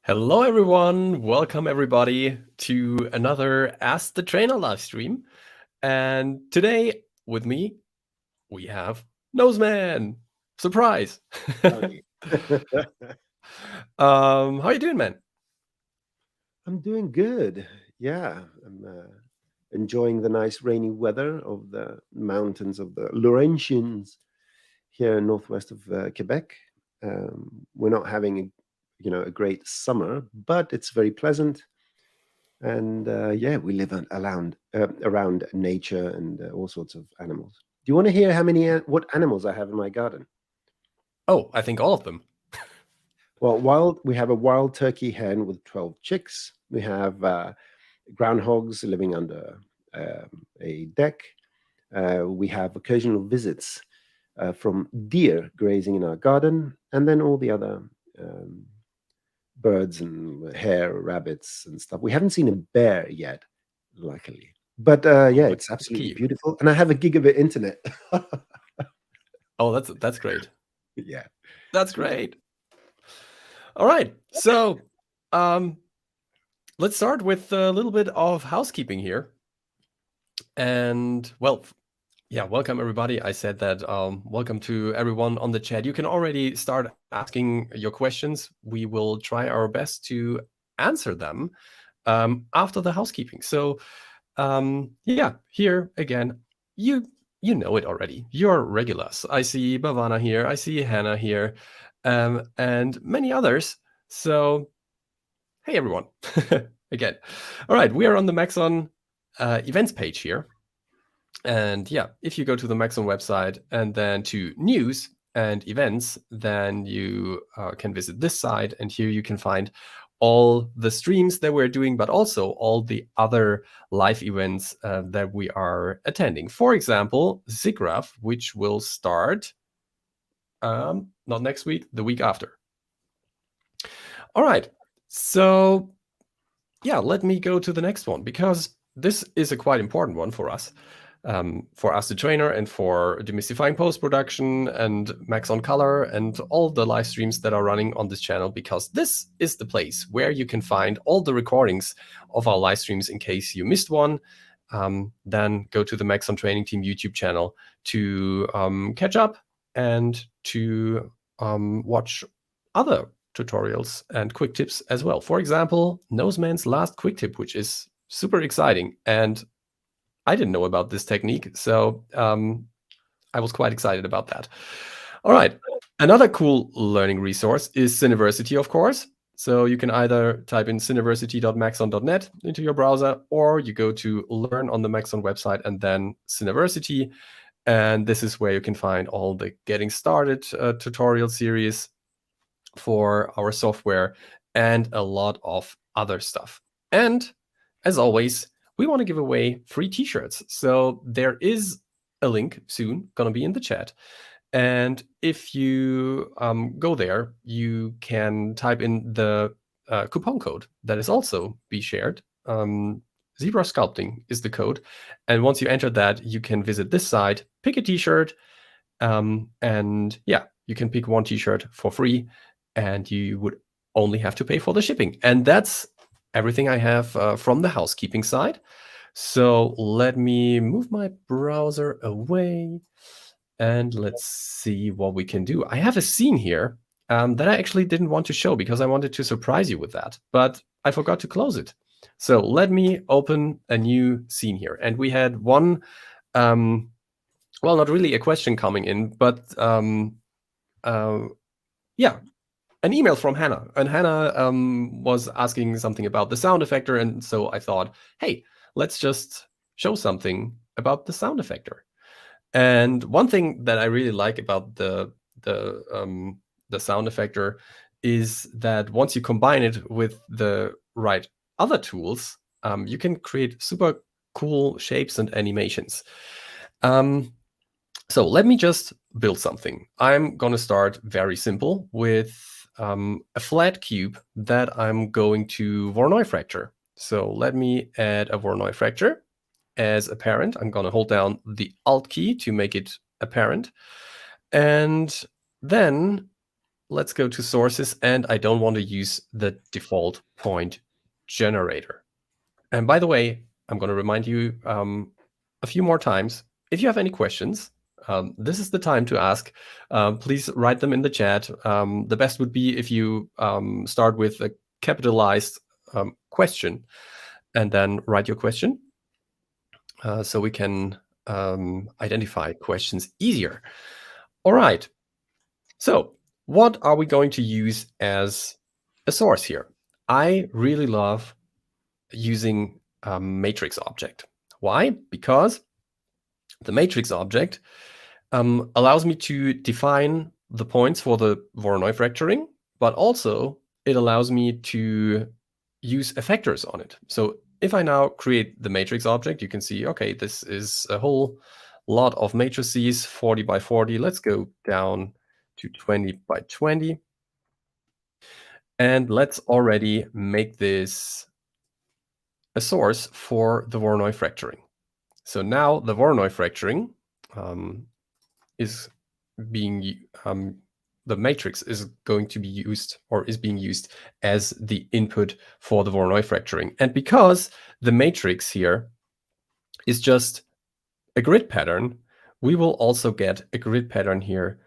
Hello, everyone. Welcome, everybody, to another Ask the Trainer live stream. And today, with me, we have Noseman. Surprise! How are you doing, man? I'm doing good. Yeah, I'm enjoying the nice rainy weather of the mountains of the Laurentians here northwest of Quebec. We're not having a great summer, but it's very pleasant. And yeah, we live around nature and all sorts of animals. Do you want to hear what animals I have in my garden? Oh, I think all of them. Well, we have a wild turkey hen with 12 chicks. We have groundhogs living under a deck. We have occasional visits from deer grazing in our garden, and then all the other um, birds and hare, rabbits, and stuff. We haven't seen a bear yet, luckily. But yeah, it's absolutely Lucky. beautiful. And I have a gigabit internet. Oh, that's great. Yeah. That's great. All right. So let's start with a little bit of housekeeping here. And well, yeah, welcome everybody. I said that welcome to everyone on the chat. You can already start asking your questions. We will try our best to answer them after the housekeeping. So yeah, here again, you know it already. You're regulars. I see Bhavana here. I see Hannah here, and many others. So hey everyone, again. All right, we are on the Maxon events page here. And yeah, if you go to the Maxon website and then to news and events, then you can visit this site. And here you can find all the streams that we're doing, but also all the other live events that we are attending. For example, MoGraph, which will start not next week, the week after. All right. So yeah, let me go to the next one, because this is a quite important one for us. For us, the trainer, and for demystifying post-production and Max on Color and all the live streams that are running on this channel, because this is the place where you can find all the recordings of our live streams in case you missed one. Then go to the Max on Training Team YouTube channel to catch up and to watch other tutorials and quick tips as well. For example, Noseman's last quick tip, which is super exciting. And I didn't know about this technique, so I was quite excited about that. All right, another cool learning resource is Cineversity, of course. So you can either type in cineversity.maxon.net into your browser, or you go to Learn on the Maxon website and then Cineversity. And this is where you can find all the Getting Started tutorial series for our software and a lot of other stuff. And as always, we want to give away free t-shirts. So there is a link soon going to be in the chat. And if you go there, you can type in the coupon code that is also be shared. Zebra Sculpting is the code. And once you enter that, you can visit this site, pick a t-shirt, and yeah, you can pick one t-shirt for free, and you would only have to pay for the shipping. And that's everything I have from the housekeeping side. So let me move my browser away and let's see what we can do. I have a scene here that I actually didn't want to show because I wanted to surprise you with that, but I forgot to close it. So let me open a new scene here. And we had one, well, not really a question coming in, but yeah, an email from Hannah. And Hannah was asking something about the sound effector. And so I thought, hey, let's just show something about the sound effector. And one thing that I really like about the sound effector is that once you combine it with the right other tools, you can create super cool shapes and animations. So let me just build something. I'm going to start very simple with a flat cube that I'm going to Voronoi fracture. So let me add a Voronoi fracture as a parent. I'm going to hold down the Alt key to make it a parent. And then let's go to sources, and I don't want to use the default point generator. And by the way, I'm going to remind you a few more times, if you have any questions, this is the time to ask. Please write them in the chat. The best would be if you start with a capitalized question and then write your question so we can identify questions easier. All right. So what are we going to use as a source here? I really love using a matrix object. Why? Because the matrix object allows me to define the points for the Voronoi fracturing, but also it allows me to use effectors on it. So if I now create the matrix object, you can see, okay, this is a whole lot of matrices, 40 by 40. Let's go down to 20 by 20. And let's already make this a source for the Voronoi fracturing. So now the Voronoi fracturing is being, the matrix is going to be used, or is being used as the input for the Voronoi fracturing. And because the matrix here is just a grid pattern, we will also get a grid pattern here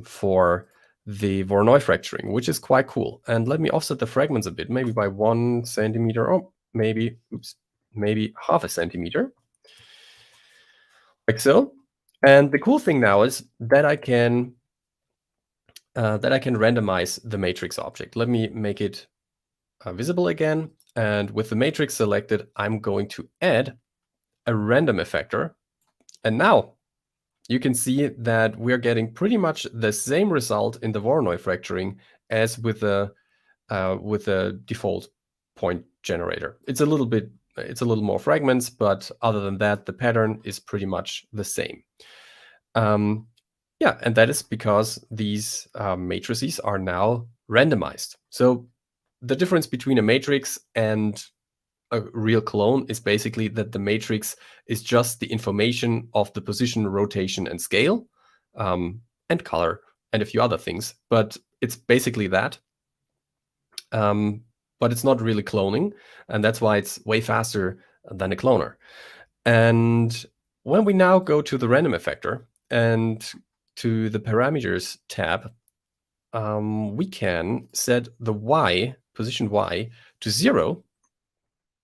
for the Voronoi fracturing, which is quite cool. And let me offset the fragments a bit, maybe by 1 centimeter, or maybe, maybe half a centimeter, like so. And the cool thing now is that I can randomize the matrix object. Let me make it visible again. And with the matrix selected, I'm going to add a random effector. And now you can see that we're getting pretty much the same result in the Voronoi fracturing as with the default point generator. It's a little more fragments, but other than that, the pattern is pretty much the same. Yeah, and that is because these matrices are now randomized. So the difference between a matrix and a real clone is basically that the matrix is just the information of the position, rotation, and scale, and color, and a few other things. But it's basically that. But it's not really cloning, and that's why it's way faster than a cloner. And when we now go to the random effector and to the parameters tab, we can set the y, position y, to 0.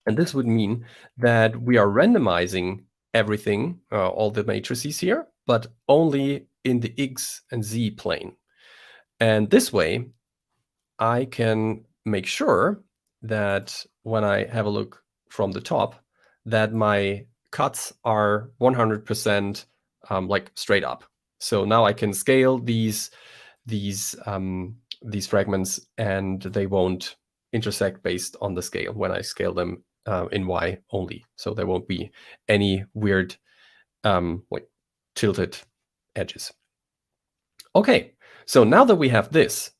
And this would mean that we are randomizing everything, all the matrices here, but only in the x and z plane. And this way, I can make sure that when I have a look from the top, that my cuts are 100% like straight up. So now I can scale these fragments, and they won't intersect based on the scale when I scale them in Y only. So there won't be any weird like tilted edges. Okay, so now that we have this,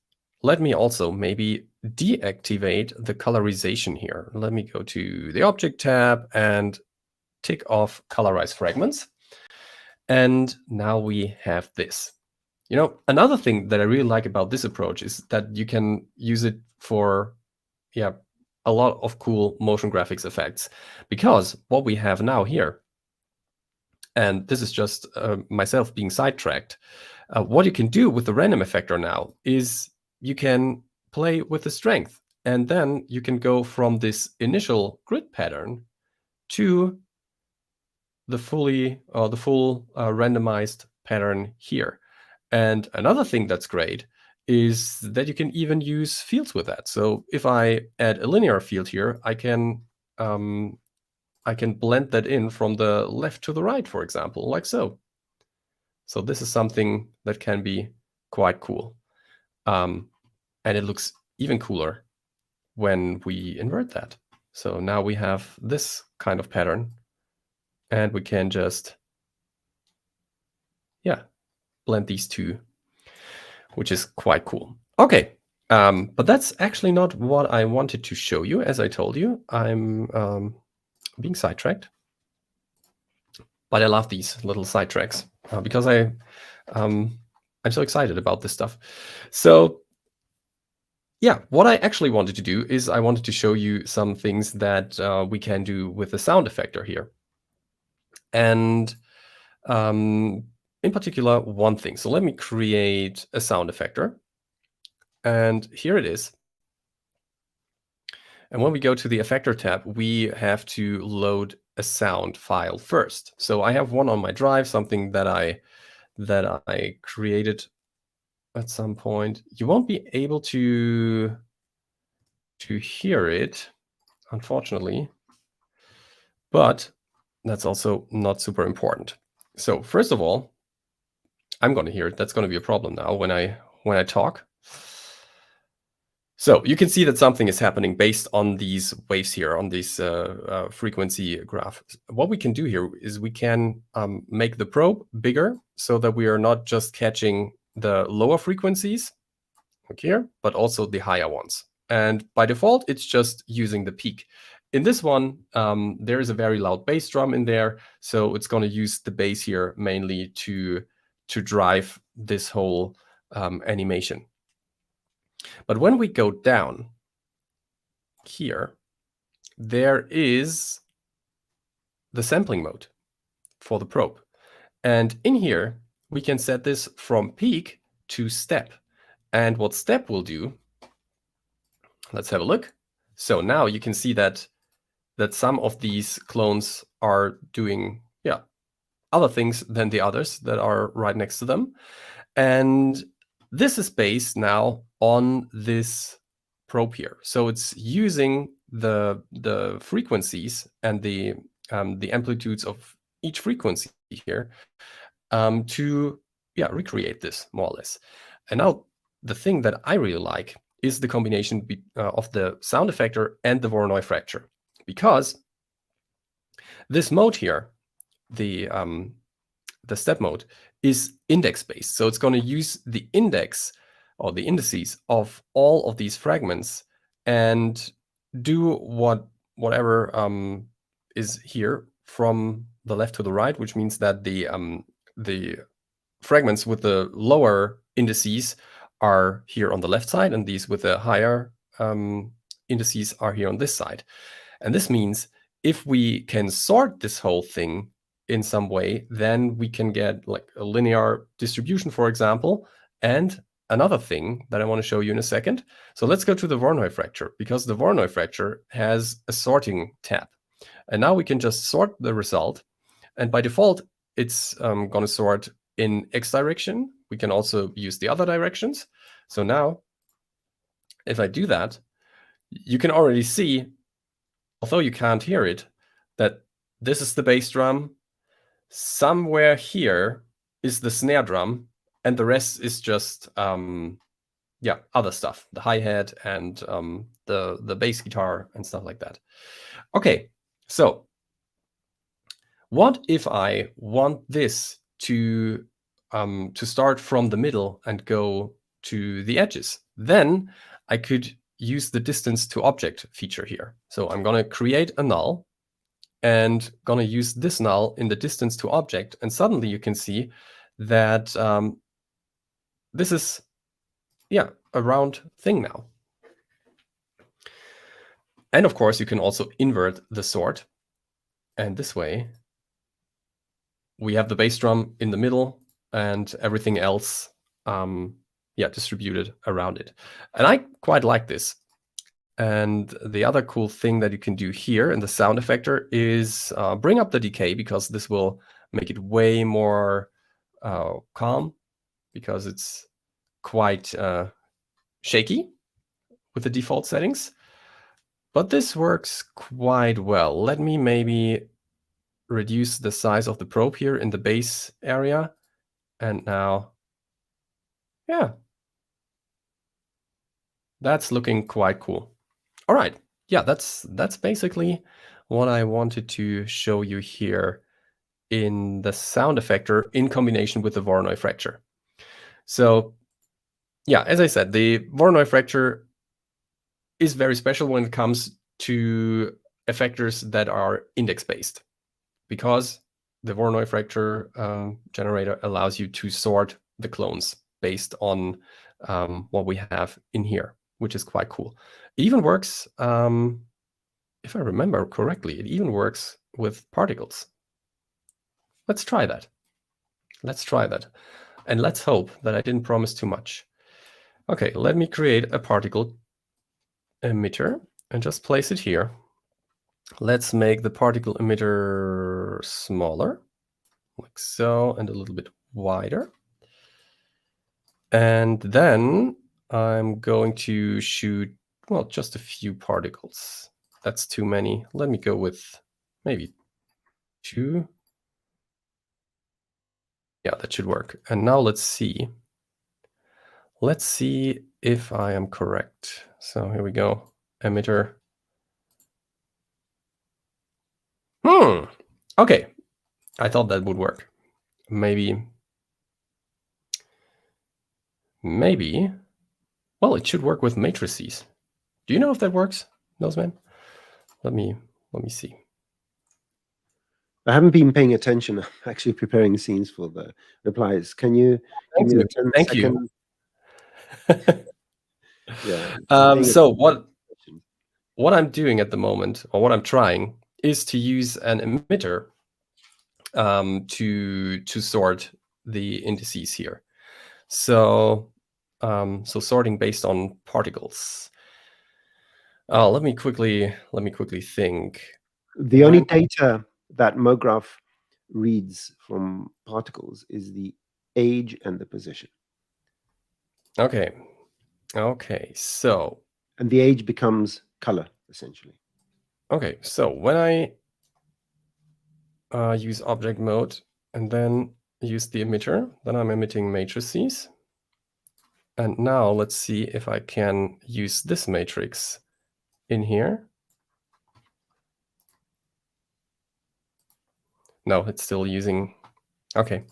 let me also maybe deactivate the colorization here. Let me go to the Object tab and tick off Colorize Fragments. And now we have this. You know, another thing that I really like about this approach is that you can use it for, yeah, a lot of cool motion graphics effects. Because what we have now here, and this is just myself being sidetracked, what you can do with the random effector now is you can play with the strength, and then you can go from this initial grid pattern to the full randomized pattern here. And another thing that's great is that you can even use fields with that. So if I add a linear field here, I can blend that in from the left to the right, for example, like so. So this is something that can be quite cool. And it looks even cooler when we invert that. So now we have this kind of pattern, and we can just, yeah, blend these two, which is quite cool. Okay, but that's actually not what I wanted to show you. As I told you, I'm being sidetracked. But I love these little sidetracks because I I'm so excited about this stuff. So yeah, what I actually wanted to do is I wanted to show you some things that we can do with the sound effector here. And in particular, one thing. So let me create a sound effector. And here it is. And when we go to the Effector tab, we have to load a sound file first. So I have one on my drive, something that I created at some point. You won't be able to hear it, unfortunately, but that's also not super important. So first of all, I'm going to hear it. That's going to be a problem now when I talk. So you can see that something is happening based on these waves here, on this frequency graph. What we can do here is we can make the probe bigger so that we are not just catching the lower frequencies, like here, but also the higher ones. And by default, it's just using the peak. In this one, there is a very loud bass drum in there, so it's going to use the bass here mainly to drive this whole animation. But when we go down here, there is the sampling mode for the probe. And in here, we can set this from peak to step. And what step will do, let's have a look. So now you can see that some of these clones are doing other things than the others that are right next to them. And this is based now on this probe here. So it's using the frequencies and the amplitudes of each frequency here to recreate this more or less. And now the thing that I really like is the combination of the sound effector and the Voronoi fracture, because this mode here, the step mode, is index based. So it's going to use the index or the indices of all of these fragments and do whatever is here from the left to the right, which means that the fragments with the lower indices are here on the left side, and these with the higher indices are here on this side. And this means if we can sort this whole thing in some way, then we can get like a linear distribution, for example. And another thing that I want to show you in a second. So let's go to the Voronoi fracture, because the Voronoi fracture has a sorting tab. And now we can just sort the result. And by default, it's going to sort in X direction. We can also use the other directions. So now, if I do that, you can already see, although you can't hear it, that this is the bass drum. Somewhere here is the snare drum, and the rest is just other stuff, the hi-hat and the bass guitar and stuff like that. Okay, so what if I want this to start from the middle and go to the edges? Then I could use the distance to object feature here. So I'm going to create a null and going to use this null in the distance to object. And suddenly you can see that this is, a round thing now. And of course, you can also invert the sort. And this way, we have the bass drum in the middle and everything else distributed around it. And I quite like this. And the other cool thing that you can do here in the sound effector is bring up the decay, because this will make it way more calm, because it's quite shaky with the default settings. But this works quite well. Let me maybe reduce the size of the probe here in the bass area. And now, that's looking quite cool. All right, that's basically what I wanted to show you here in the sound effector in combination with the Voronoi fracture. So as I said, the Voronoi fracture is very special when it comes to effectors that are index-based, because the Voronoi fracture generator allows you to sort the clones based on what we have in here, which is quite cool. It even works, if I remember correctly, it even works with particles. Let's try that. Let's try that. And let's hope that I didn't promise too much. Okay, let me create a particle emitter and just place it here. Let's make the particle emitter smaller, like so, and a little bit wider. And then I'm going to shoot, well, just a few particles. That's too many. Let me go with maybe 2. Yeah, that should work. And now let's see. Let's see if I am correct. So here we go. Emitter. Okay. I thought that would work. Maybe. Well, it should work with matrices. Do you know if that works, Noseman? Let me see. I haven't been paying attention. I'm actually preparing scenes for the replies. Can you give me the 10 Thank second? Yeah. So what I'm doing at the moment, or what I'm trying, is to use an emitter to sort the indices here. So sorting based on particles. Let me quickly think. The only data that MoGraph reads from particles is the age and the position. Okay. So. And the age becomes color, essentially. Okay, so when I use object mode and then use the emitter, then I'm emitting matrices. And now let's see if I can use this matrix in here. No, it's still using. Okay,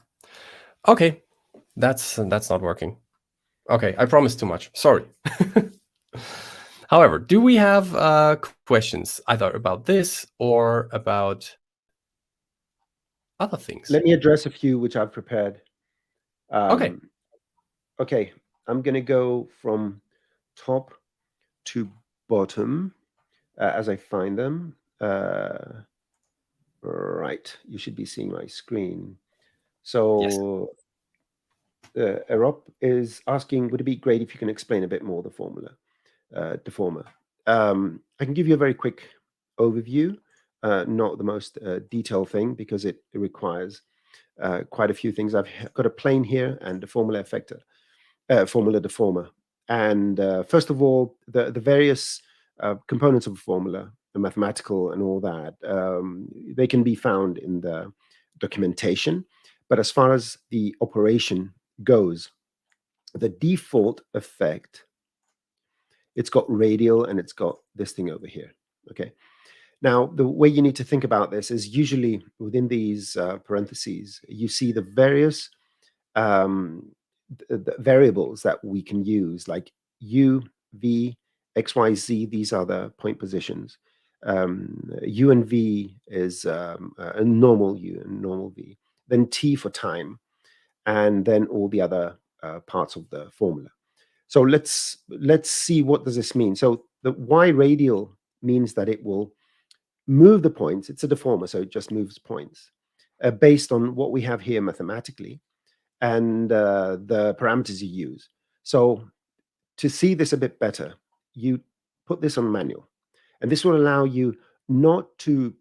that's not working. Okay, I promised too much. Sorry. However, do we have questions either about this or about other things? Let me address a few which I've prepared. Okay. Okay, I'm going to go from top to bottom as I find them. Right, you should be seeing my screen. So Erop is asking, would it be great if you can explain a bit more the formula, Deformer? I can give you a very quick overview, not the most detailed thing, because it requires quite a few things. I've got a plane here and a formula effector, formula deformer. And first of all, the various components of a formula, the mathematical and all that, they can be found in the documentation. But as far as the operation goes, the default effect, it's got radial and it's got this thing over here. Okay. Now, the way you need to think about this is usually within these parentheses, you see the various the variables that we can use, like U, V, X, Y, Z. These are the point positions. U and V is a normal U and normal V. Then T for time, and then all the other parts of the formula. So let's see, what does this mean? So the Y radial means that it will move the points. It's a deformer, so it just moves points based on what we have here mathematically and the parameters you use. So to see this a bit better, you put this on manual, and this will allow you not to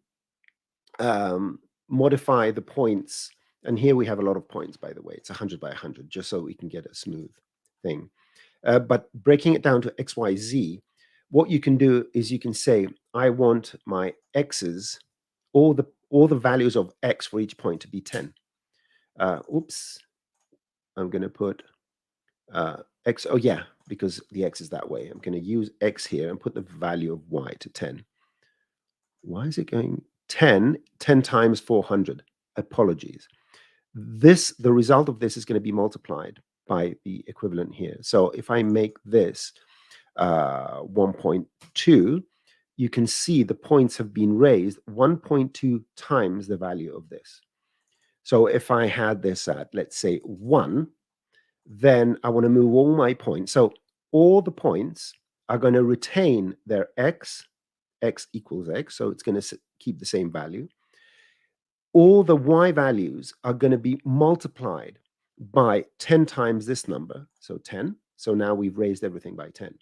modify the points. And here we have a lot of points, by the way. It's 100 by 100, just so we can get a smooth thing. But breaking it down to X, Y, Z, what you can do is you can say, I want my X's, all the values of X for each point to be 10. Oops. I'm going to put X. Oh, yeah, because the X is that way. I'm going to use X here and put the value of Y to 10. Why is it going 10 times 400? Apologies. The result of this is going to be multiplied by the equivalent here. So if I make this 1.2, you can see the points have been raised 1.2 times the value of this. So if I had this at, let's say, 1, then I want to move all my points. So all the points are going to retain their x equals x, so it's going to keep the same value. All the y values are going to be multiplied by 10 times this number, so 10. So now we've raised everything by 10.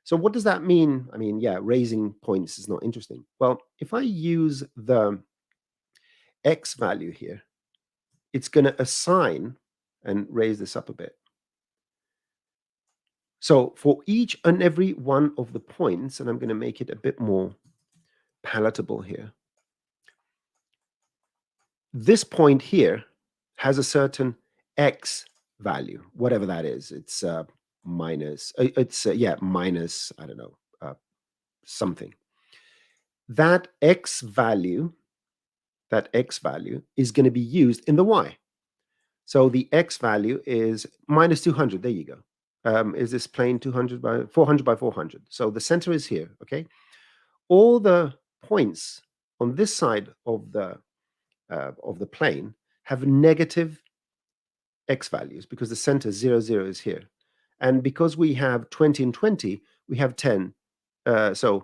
So what does that mean? I mean, yeah, raising points is not interesting. Well, if I use the x value here, it's going to assign and raise this up a bit. So for each and every one of the points, and I'm going to make it a bit more palatable here, this point here has a certain x value, whatever that is. It's minus, minus, I don't know, something. That x value is going to be used in the y. So the x value is minus 200. There you go. Is this plane 200 by 400 by 400? So the center is here, okay? All the points on this side of the plane have negative x values because the center 0, 0 is here. And because we have 20 and 20, we have 10. So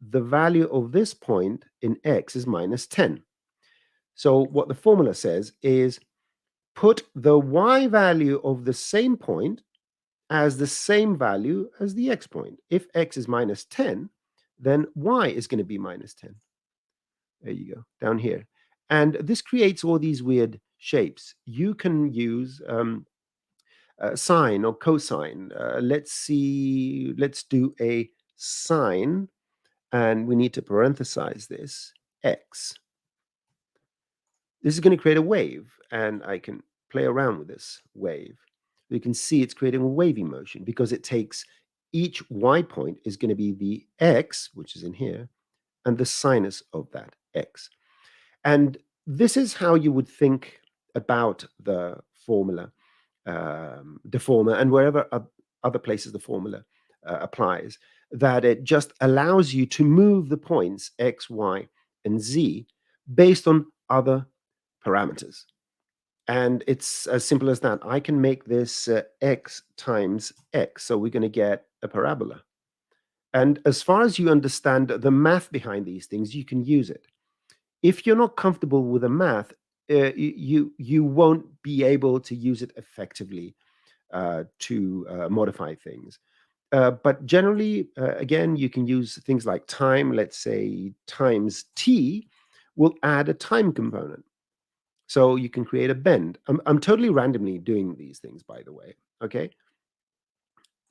the value of this point in x is minus 10. So what the formula says is put the y value of the same point as the same value as the x point. If x is minus 10, then y is going to be minus 10. There you go, down here. And this creates all these weird shapes. You can use sine or cosine. Let's do a sine, and we need to parenthesize this, x. This is going to create a wave, and I can play around with this wave. You can see it's creating a wavy motion because it takes each y point is going to be the x, which is in here, and the sinus of that x. And this is how you would think about the formula, Deformer, and wherever other places the formula applies, that it just allows you to move the points x, y, and z based on other parameters. And it's as simple as that. I can make this x times x, so we're going to get a parabola. And as far as you understand the math behind these things, you can use it. If you're not comfortable with the math, you won't be able to use it effectively to modify things. But generally, again, you can use things like time. Let's say times t will add a time component. So you can create a bend. I'm totally randomly doing these things, by the way, okay?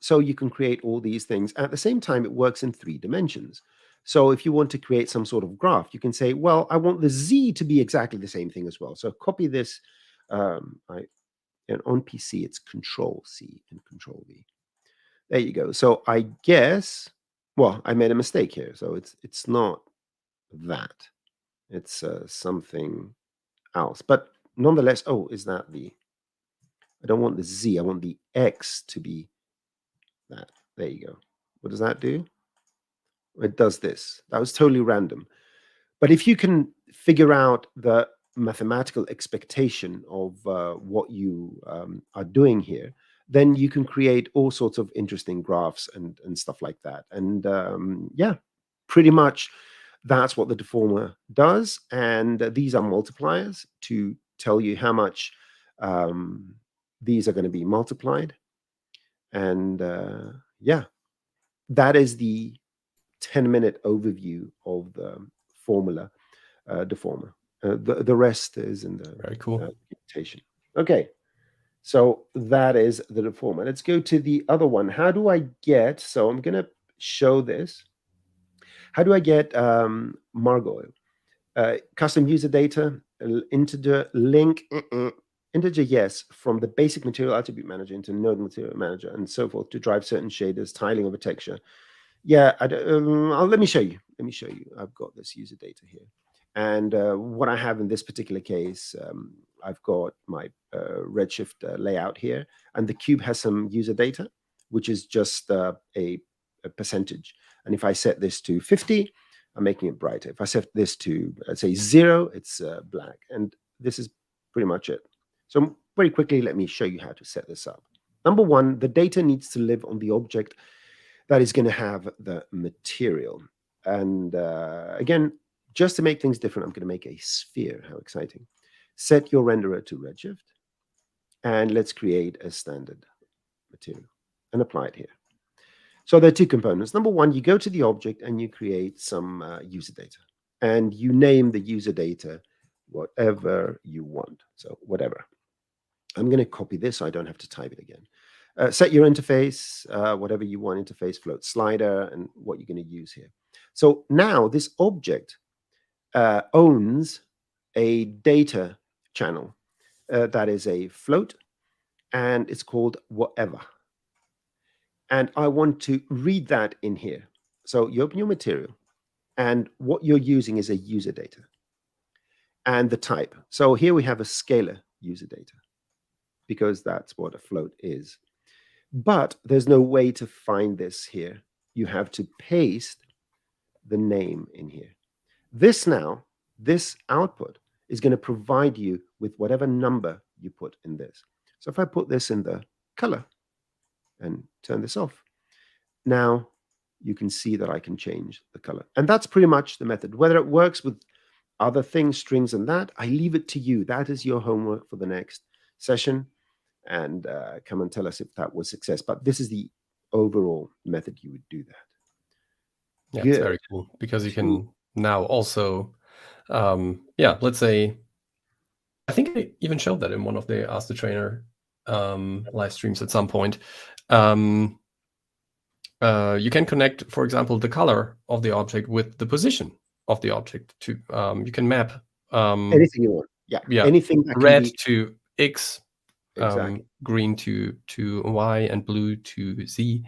So you can create all these things. At the same time, it works in 3 dimensions. So if you want to create some sort of graph, you can say, well, I want the z to be exactly the same thing as well. So copy this. And on PC, it's Control-C and Control-V. There you go. So I guess, well, I made a mistake here. So it's not that. It's something else. But nonetheless, oh, is that I don't want the z. I want the x to be that. There you go. What does that do? It does this. That was totally random. But if you can figure out the mathematical expectation of what you are doing here, then you can create all sorts of interesting graphs and stuff like that. And yeah, pretty much that's what the Deformer does. And these are multipliers to tell you how much these are going to be multiplied. And yeah, that is the 10-minute overview of the formula Deformer. The rest is in the Very cool documentation. Okay, so that is the Deformer. Let's go to the other one. How do I get? So I'm going to show this. How do I get Margot? Custom user data, integer link, integer yes, from the basic material attribute manager into node material manager and so forth to drive certain shaders, tiling of a texture. Yeah, let me show you. Let me show you. I've got this user data here. And what I have in this particular case, I've got my Redshift layout here, and the cube has some user data, which is just a percentage. And if I set this to 50, I'm making it brighter. If I set this to, let's say, 0, it's black. And this is pretty much it. So very quickly, let me show you how to set this up. Number one, the data needs to live on the object that is going to have the material. And again, just to make things different, I'm going to make a sphere. How exciting. Set your renderer to Redshift. And let's create a standard material and apply it here. So there are two components. Number one, you go to the object and you create some user data. And you name the user data whatever you want. So whatever. I'm going to copy this so I don't have to type it again. Set your interface, whatever you want, interface, float slider, and what you're going to use here. So now this object owns a data channel that is a float, and it's called whatever. And I want to read that in here. So you open your material, and what you're using is a user data and the type. So here we have a scalar user data because that's what a float is. But there's no way to find this here. You have to paste the name in here. This output is going to provide you with whatever number you put in this. So if I put this in the color and turn this off, now you can see that I can change the color. And that's pretty much the method. Whether it works with other things, strings and that, I leave it to you. That is your homework for the next session. And come and tell us if that was success. But this is the overall method you would do that. Yeah, it's very cool because you can now also, let's say, I think I even showed that in one of the Ask the Trainer live streams at some point. You can connect, for example, the color of the object with the position of the object. To you can map anything you want. Yeah. Anything that red can be... to X. Exactly. Green to Y and blue to Z.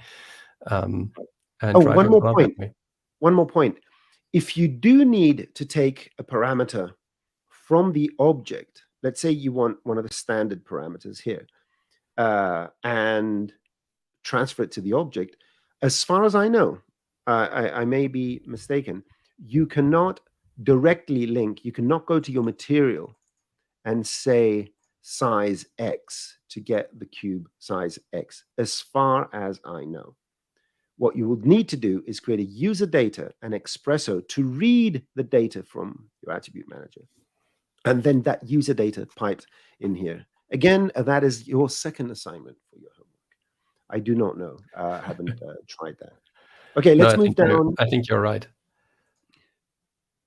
And one more point. If you do need to take a parameter from the object, let's say you want one of the standard parameters here, and transfer it to the object, as far as I know, I may be mistaken, you cannot directly link, you cannot go to your material and say size X to get the cube size X, as far as I know. What you will need to do is create a user data, an Expresso, to read the data from your attribute manager. And then that user data piped in here. Again, that is your second assignment for your homework. I do not know. I haven't tried that. Okay, let's move down. I think you're right.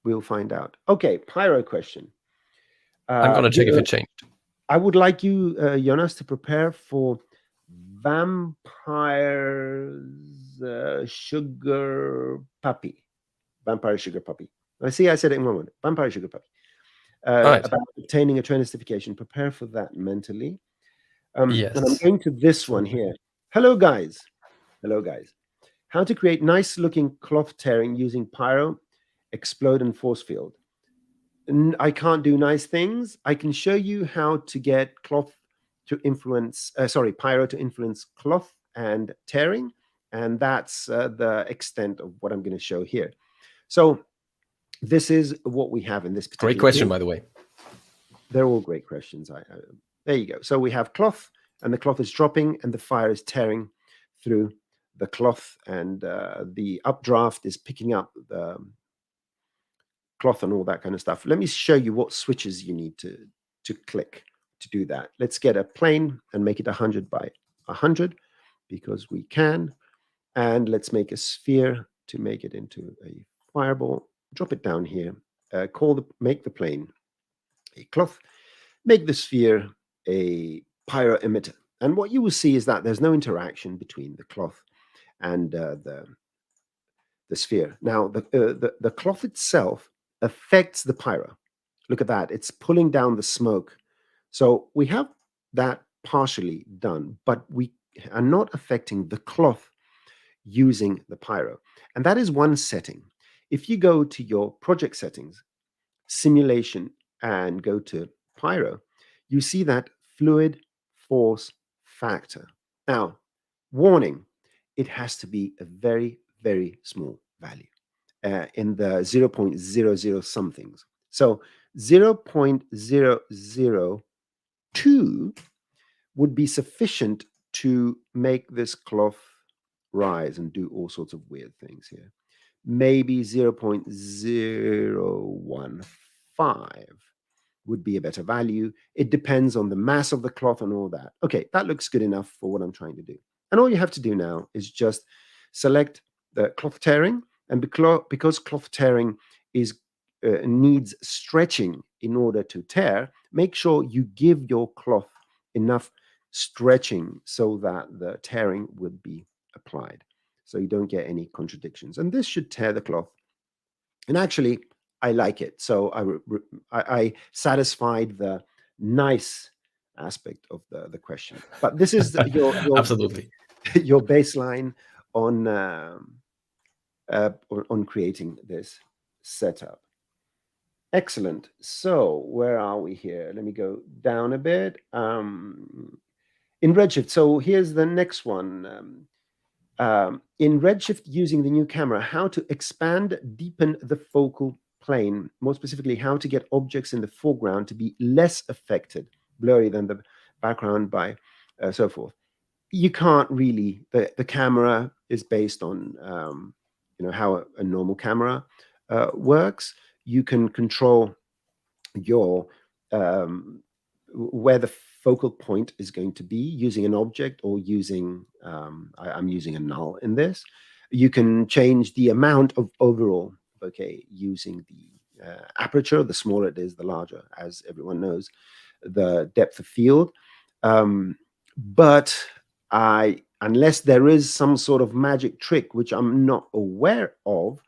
We'll find out. Okay, Pyro question. I'm going to check if it changed. I would like you, Jonas, to prepare for Vampire's Sugar Puppy. Vampire Sugar Puppy. I see I said it in one word. Vampire Sugar Puppy. Right. About obtaining a train justification. Prepare for that mentally. Yes. And I'm going to this one here. Hello, guys. Hello, guys. How to create nice-looking cloth tearing using Pyro, Explode, and Force Field. I can't do nice things. I can show you how to get Pyro to influence cloth and tearing, and that's the extent of what I'm going to show here. So this is what we have in this particular. Great question, by the way. They're all great questions. There you go. So we have cloth, and the cloth is dropping, and the fire is tearing through the cloth, and the updraft is picking up the cloth and all that kind of stuff. Let me show you what switches you need to click to do that. Let's get a plane and make it 100 by 100 because we can. And let's make a sphere to make it into a fireball. Drop it down here. Make the plane a cloth. Make the sphere a pyro emitter. And what you will see is that there's no interaction between the cloth and the sphere. Now, the cloth itself affects the pyro. Look at that. It's pulling down the smoke. So we have that partially done, but we are not affecting the cloth using the pyro. And that is one setting. If you go to your project settings, simulation, and go to Pyro, you see that fluid force factor. Now, warning, it has to be a very, very small value in the 0.00 somethings. So 0.002 would be sufficient to make this cloth rise and do all sorts of weird things here. Maybe 0.015 would be a better value. It depends on the mass of the cloth and all that. Okay, that looks good enough for what I'm trying to do. And all you have to do now is just select the cloth tearing. And because cloth tearing needs stretching in order to tear, make sure you give your cloth enough stretching so that the tearing would be applied, so you don't get any contradictions. And this should tear the cloth. And actually, I like it. So I satisfied the nice aspect of the question. But this is your Absolutely. your baseline on creating this setup. Excellent. So where are we here? Let me go down a bit. In Redshift, so here's the next one. In Redshift, using the new camera, how to expand, deepen the focal plane. More specifically, how to get objects in the foreground to be less affected, blurry than the background by so forth. You can't really, the camera is based on how a normal camera works. You can control your where the focal point is going to be using an object or using I'm using a null in this. You can change the amount of overall bokeh using the aperture. The smaller it is, the larger, as everyone knows, the depth of field. But unless there is some sort of magic trick, which I'm not aware of,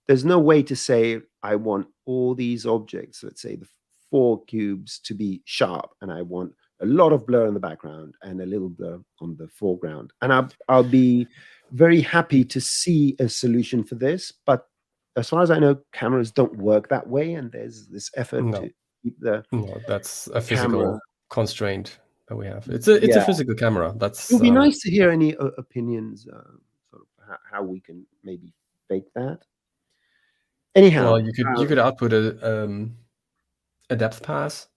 there's no way to say I want all these objects, let's say the 4 cubes, to be sharp, and I want a lot of blur in the background and a little blur on the foreground. And I'll be very happy to see a solution for this. But as far as I know, cameras don't work that way, and there's this effort to keep the that's a physical camera constraint that we have. It's a physical camera. That's it would be nice to hear any opinions, sort of how we can maybe fake that. Anyhow, well, you could output a depth pass,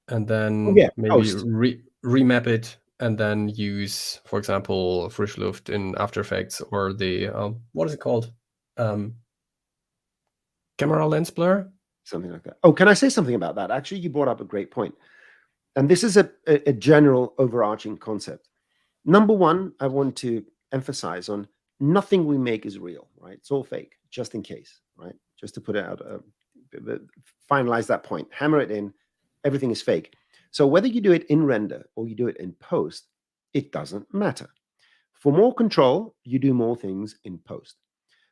and then maybe remap it, and then use, for example, Frischluft in After Effects, or the what is it called? Camera lens blur, something like that. Oh, can I say something about that? Actually, you brought up a great point, and this is a general overarching concept. Number one, I want to emphasize on nothing we make is real, right? It's all fake, just in case, right? Just to put it out, finalize that point, hammer it in, everything is fake. So whether you do it in render or you do it in post, it doesn't matter. For more control, you do more things in post.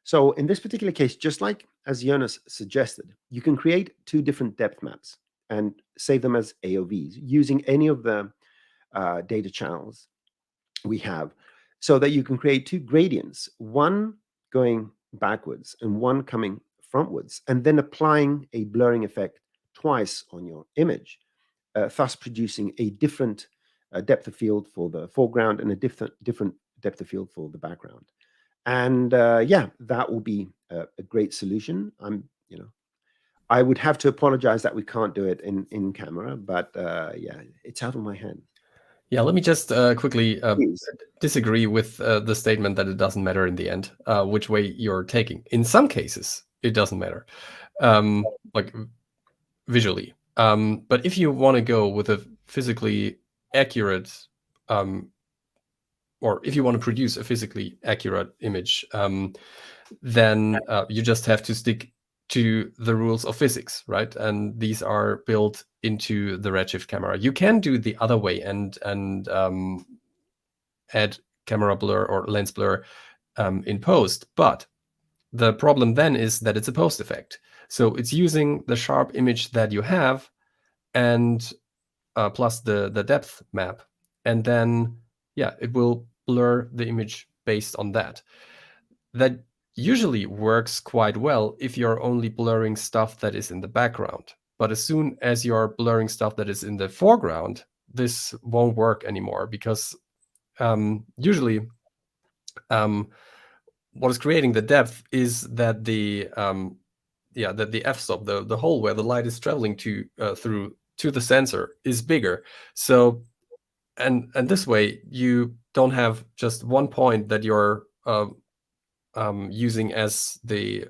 So in this particular case, just like as Jonas suggested, you can create 2 different depth maps and save them as AOVs using any of the data channels we have, so that you can create 2 gradients, one going backwards and one coming frontwards, and then applying a blurring effect twice on your image, thus producing a different depth of field for the foreground and a different depth of field for the background. And that will be a great solution. I would have to apologize that we can't do it in camera, but it's out of my hand. Yeah, let me just quickly disagree with the statement that it doesn't matter in the end which way you're taking. In some cases, it doesn't matter, like visually. But if you want to go with a physically accurate, or if you want to produce a physically accurate image, then you just have to stick to the rules of physics, right? And these are built into the Redshift camera. You can do the other way and add camera blur or lens blur in post, but the problem then is that it's a post effect. So it's using the sharp image that you have, and plus the depth map, and then it will blur the image based on that. That usually works quite well if you're only blurring stuff that is in the background. But as soon as you're blurring stuff that is in the foreground, this won't work anymore, because usually what is creating the depth is that the that the f-stop, the hole where the light is traveling to through to the sensor, is bigger. So and this way you don't have just one point that you're using as the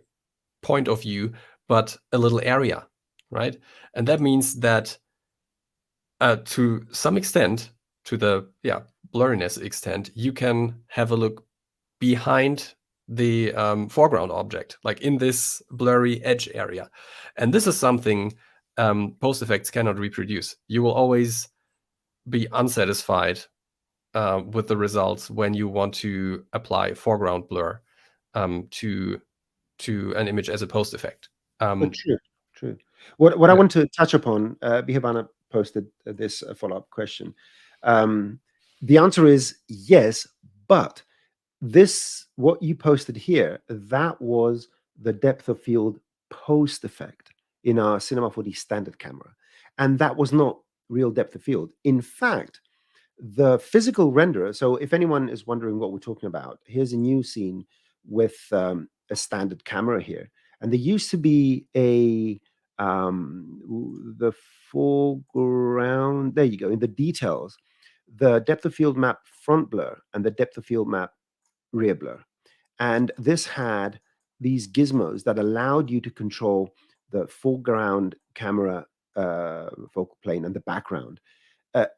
point of view, but a little area, right? And that means that to some extent, to the blurriness extent, you can have a look behind the foreground object, like in this blurry edge area. And this is something post effects cannot reproduce. You will always be unsatisfied with the results when you want to apply foreground blur to an image as a post effect. True. What I want to touch upon, Bihabana posted this follow-up question. The answer is yes, but this, what you posted here, that was the depth of field post effect in our Cinema 4D standard camera. And that was not real depth of field. In fact, the physical renderer, so if anyone is wondering what we're talking about, here's a new scene with a standard camera here. And there used to be the foreground, there you go, in the details, the depth of field map front blur and the depth of field map rear blur. And this had these gizmos that allowed you to control the foreground camera focal plane and the background.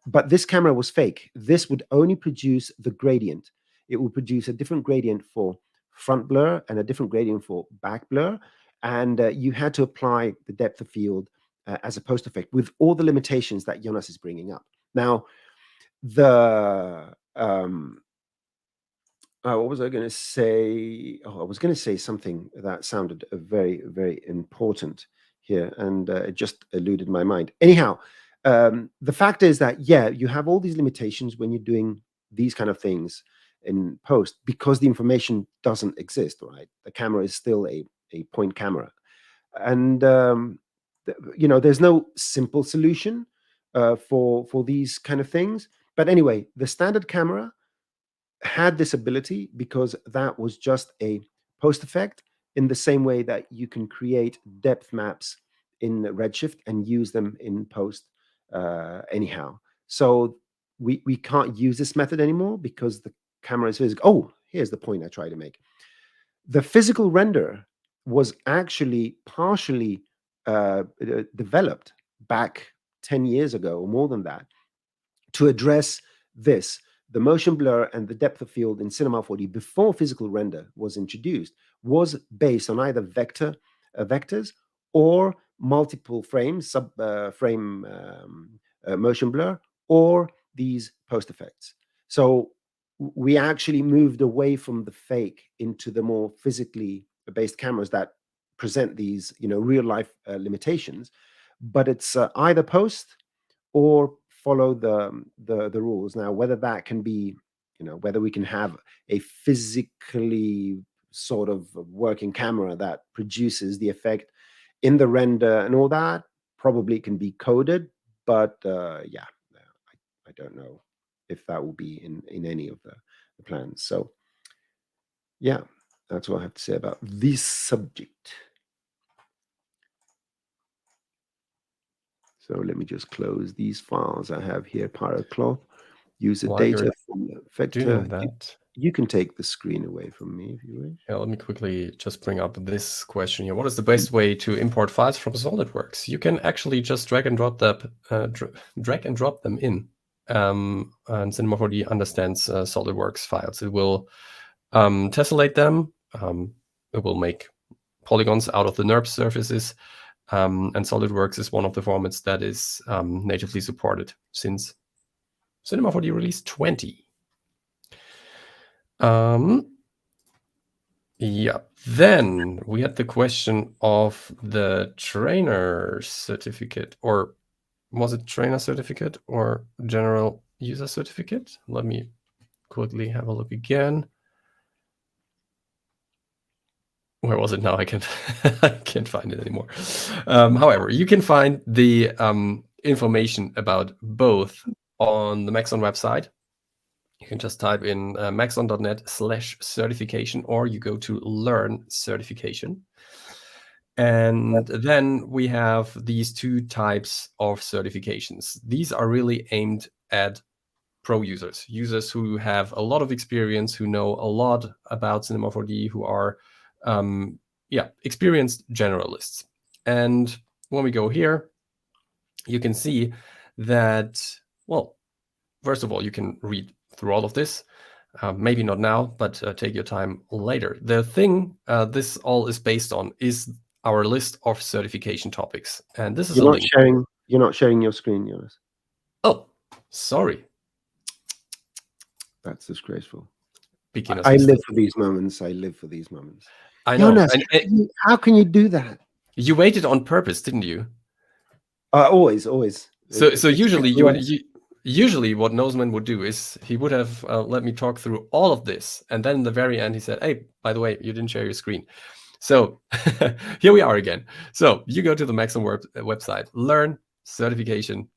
But this camera was fake. This would only produce the gradient. It would produce a different gradient for front blur and a different gradient for back blur. And you had to apply the depth of field as a post effect with all the limitations that Jonas is bringing up. Now, the what was I going to say? Oh, I was going to say something that sounded very, very important here, and it just eluded my mind. Anyhow, the fact is that, yeah, you have all these limitations when you're doing these kind of things in post because the information doesn't exist, right? The camera is still a point camera. And, there's no simple solution for these kind of things. But anyway, the standard camera had this ability because that was just a post effect in the same way that you can create depth maps in Redshift and use them in post anyhow. So we can't use this method anymore because the camera is physical. Oh, here's the point I try to make. The physical render was actually partially developed back 10 years ago or more than that to address this. The motion blur and the depth of field in Cinema 4D before physical render was introduced was based on either vectors or multiple frames, frame motion blur, or these post effects. So we actually moved away from the fake into the more physically based cameras that present these, real life limitations. But it's either post or follow the rules. Now, whether that can be, whether we can have a physically sort of working camera that produces the effect in the render and all that, probably can be coded. But I don't know if that will be in any of the plans. So yeah, that's what I have to say about this subject. So let me just close these files I have here. Pyro cloth, user data from Effector. You can take the screen away from me if you wish. Yeah, let me quickly just bring up this question here. What is the best way to import files from SolidWorks? You can actually just drag and drop them in. And Cinema 4D understands SolidWorks files. It will tessellate them. It will make polygons out of the NURBS surfaces. And SolidWorks is one of the formats that is natively supported since Cinema 4D release 20. Yeah, then we had the question of the trainer certificate, or was it trainer certificate or general user certificate? Let me quickly have a look again. Where was it now? I can't find it anymore. However, you can find the information about both on the Maxon website. You can just type in maxon.net/certification, or you go to learn certification. And then we have these two types of certifications. These are really aimed at pro users, users who have a lot of experience, who know a lot about Cinema 4D, who are experienced generalists. And when we go here, you can see that, well, first of all, you can read through all of this. Maybe not now, but take your time later. The thing this all is based on is our list of certification topics. And this is You're a not link. You're not sharing your screen, Jonas. Oh, sorry. That's disgraceful. Beginner's I live mistake. for these moments. I live for these moments. I know. Jonas, And how can you do that? you waited on purpose, didn't you? Always. So usually what Noseman would do is he would have let me talk through all of this, and then in the very end he said, "Hey, by the way, you didn't share your screen." So here we are again. So you go to the Maxim website, learn certification,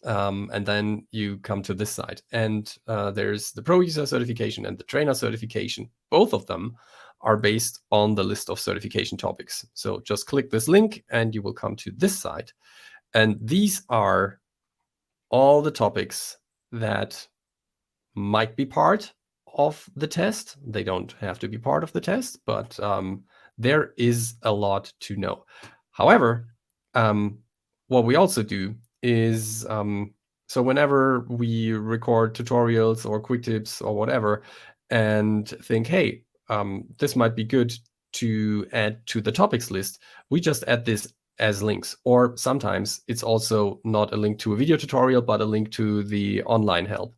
and then you come to this side, and there's the pro user certification and the trainer certification. Both of them are based on the list of certification topics. So just click this link and you will come to this side. And these are all the topics that might be part of the test. They don't have to be part of the test, but there is a lot to know. However, what we also do is, so whenever we record tutorials or quick tips or whatever, and think, hey, this might be good to add to the topics list, we just add this as links. Or sometimes it's also not a link to a video tutorial, but a link to the online help.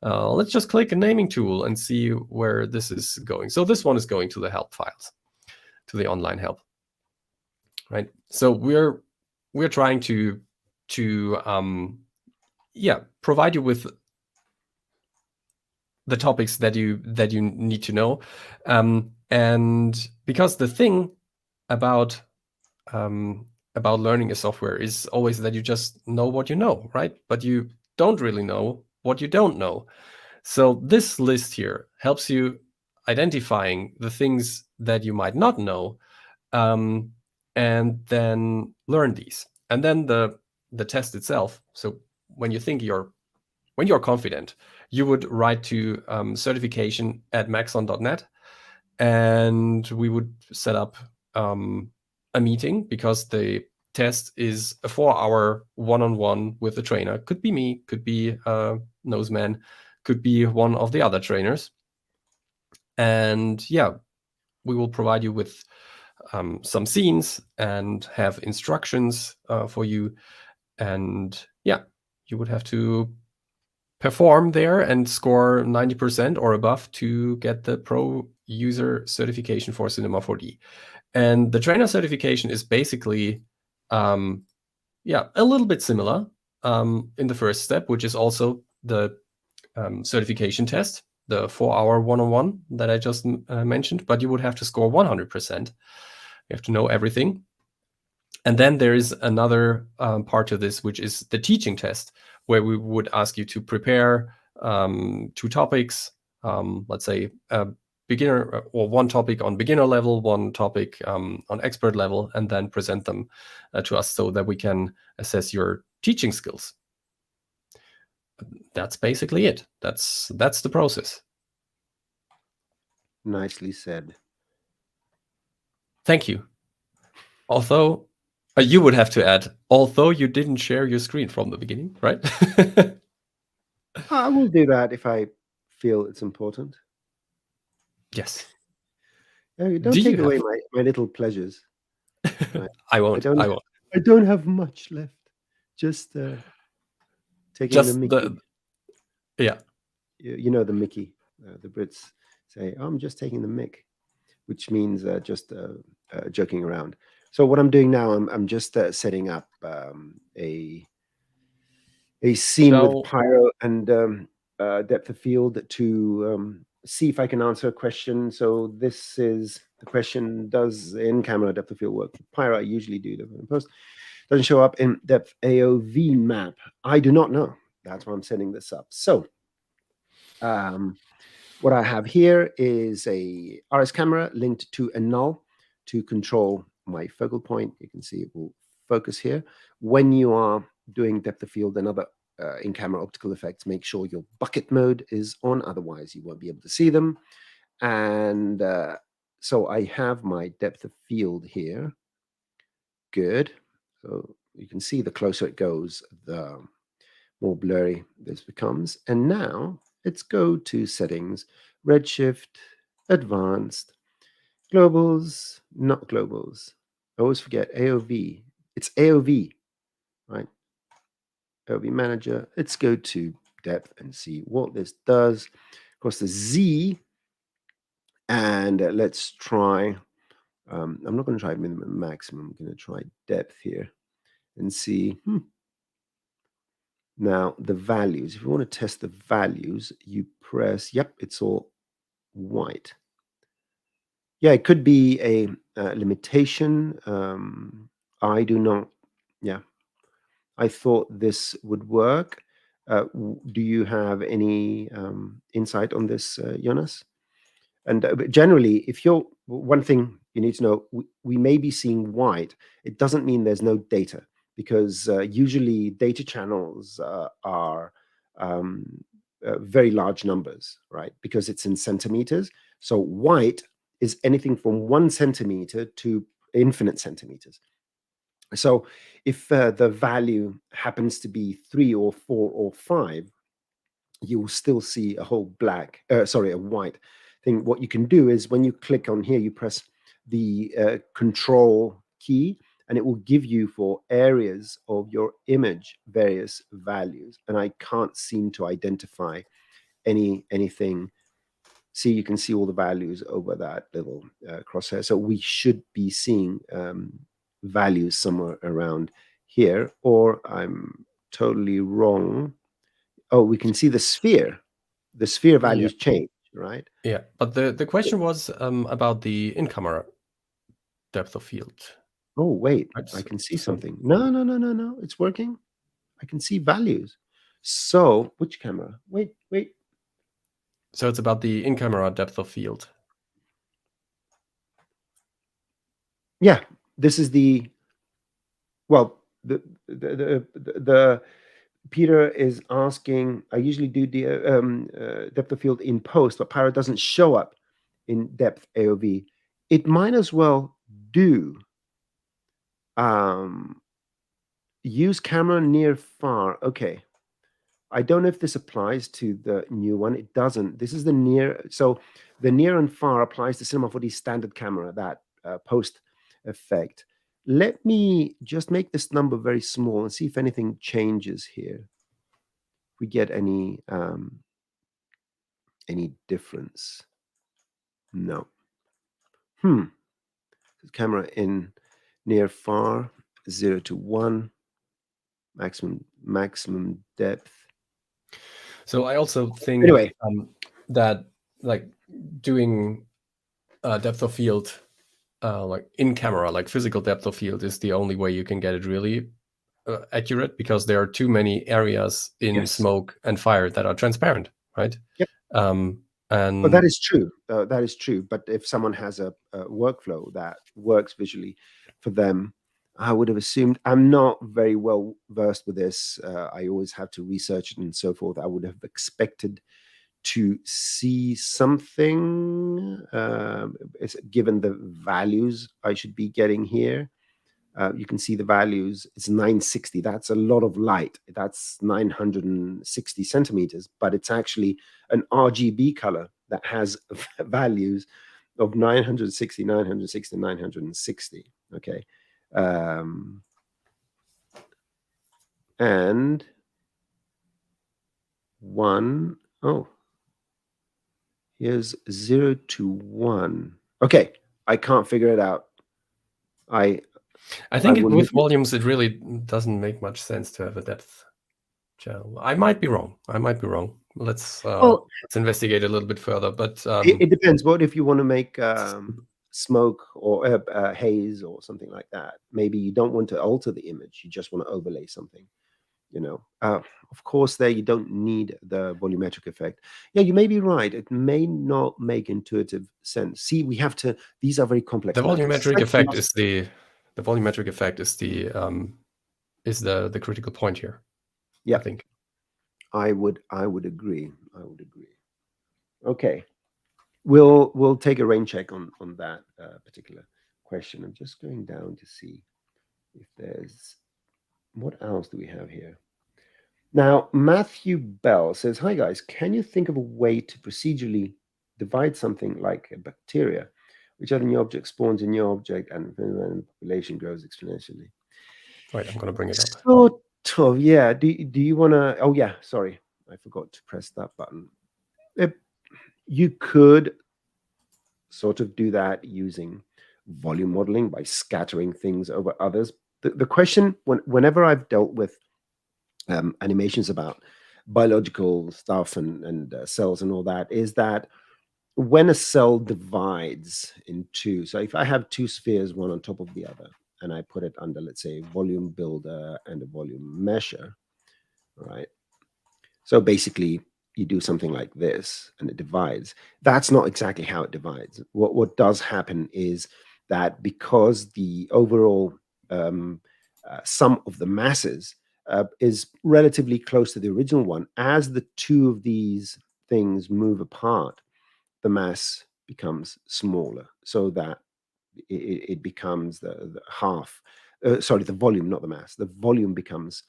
Let's just click a naming tool and see where this is going. So this one is going to the help files, to the online help, right? So we're trying to provide you with the topics that you need to know, and because the thing about learning a software is always that you just know what you know, right? But you don't really know what you don't know. So this list here helps you identifying the things that you might not know, and then learn these. And then the test itself. So when you think when you're confident, you would write to certification@maxon.net, and we would set up a meeting, because the test is a 4-hour one-on-one with the trainer. Could be me, could be Noseman, could be one of the other trainers. And yeah, we will provide you with some scenes and have instructions for you. And yeah, you would have to perform there and score 90% or above to get the pro user certification for Cinema 4D. And the trainer certification is basically, a little bit similar in the first step, which is also the certification test, the 4-hour one-on-one that I just mentioned, but you would have to score 100%. You have to know everything. And then there is another part to this, which is the teaching test, where we would ask you to prepare 2 topics, let's say beginner, or one topic on beginner level, one topic on expert level, and then present them to us so that we can assess your teaching skills. That's basically it. That's the process. Nicely said. Thank you. Although you would have to add, although you didn't share your screen from the beginning, right? I will do that if I feel it's important. Yes. Don't take away my little pleasures. I won't. I don't have much left. Just taking the Mickey. Yeah. You know the Mickey. The Brits say, "Oh, I'm just taking the mick," which means just joking around. So what I'm doing now, I'm just setting up a scene with Pyro and depth of field to see if I can answer a question. So this is the question: does in-camera depth of field work? Pyro, I usually do the in post. Doesn't show up in depth AOV map. I do not know. That's why I'm setting this up. So what I have here is a RS camera linked to a null to control my focal point. You can see it will focus here. When you are doing depth of field and other in-camera optical effects, make sure your bucket mode is on, otherwise you won't be able to see them. And so I have my depth of field here. Good. So you can see the closer it goes, the more blurry this becomes. And now let's go to settings, Redshift, advanced, globals, not globals. I always forget AOV. It's AOV, right? AOV manager. Let's go to depth and see what this does. Of course, the Z, and let's try. I'm not going to try minimum maximum. I'm going to try depth here and see. Now the values. If you want to test the values, you press. Yep, it's all white. Yeah, it could be a limitation. I do not. Yeah, I thought this would work. Do you have any insight on this, Jonas? And generally, if you're one thing you need to know, we may be seeing white. It doesn't mean there's no data, because usually data channels are very large numbers, right? Because it's in centimeters. So white is anything from 1 centimeter to infinite centimeters. So if the value happens to be 3 or 4 or 5, you will still see a whole a white thing. What you can do is when you click on here, you press the control key, and it will give you for areas of your image various values. And I can't seem to identify anything. See, you can see all the values over that little crosshair. So we should be seeing values somewhere around here, or I'm totally wrong. Oh, we can see the sphere. The sphere values change, right? Yeah, but the question was about the in-camera depth of field. Oh, wait, I can see something. No, it's working. I can see values. So which camera? Wait. So it's about the in-camera depth of field. Yeah, this is the Peter is asking. I usually do the depth of field in post, but Pyro doesn't show up in depth AOV. It might as well do use camera near far. Okay, I don't know if this applies to the new one. It doesn't. This is the near. So the near and far applies to Cinema 4D standard camera, that post effect. Let me just make this number very small and see if anything changes here. If we get any difference. No. Camera in near far, 0 to 1, maximum depth. So I also think anyway that like doing depth of field like in camera, like physical depth of field, is the only way you can get it really accurate, because there are too many areas in smoke and fire that are transparent, right? Yep. And that is true. That is true. But if someone has a workflow that works visually for them, I would have assumed. I'm not very well versed with this. I always have to research it and so forth. I would have expected to see something given the values I should be getting here. You can see the values. It's 960. That's a lot of light. That's 960 centimeters, but it's actually an RGB color that has values of 960, 960, 960. Okay. And 1. Oh, here's 0 to 1. Okay, I can't figure it out. I think with volumes, it really doesn't make much sense to have a depth channel. I might be wrong. Let's investigate a little bit further. But it depends. What if you want to make smoke or haze or something like that? Maybe you don't want to alter the image. You just want to overlay something. Of course, there you don't need the volumetric effect. Yeah, you may be right. It may not make intuitive sense. See, we have to. These are very complex. The volumetric effect is the volumetric effect is the critical point here. Yeah, I think. I would agree. I would agree. Okay. We'll take a rain check on that particular question. I'm just going down to see if there's what else do we have here. Now, Matthew Bell says, "Hi guys, can you think of a way to procedurally divide something like a bacteria, which other new object spawns a new object and the population grows exponentially?" Right, I'm going to bring it up. Sort of, yeah. Do you want to? Oh yeah, sorry, I forgot to press that button. You could sort of do that using volume modeling by scattering things over others. The question, whenever I've dealt with animations about biological stuff and cells and all that, is that when a cell divides in two, so if I have two spheres, one on top of the other, and I put it under, let's say, volume builder and a volume mesher, right? So basically, you do something like this and it divides. That's not exactly how it divides. What does happen is that because the overall sum of the masses is relatively close to the original one, as the two of these things move apart, the mass becomes smaller, so that it becomes the half. Sorry, the volume, not the mass. The volume becomes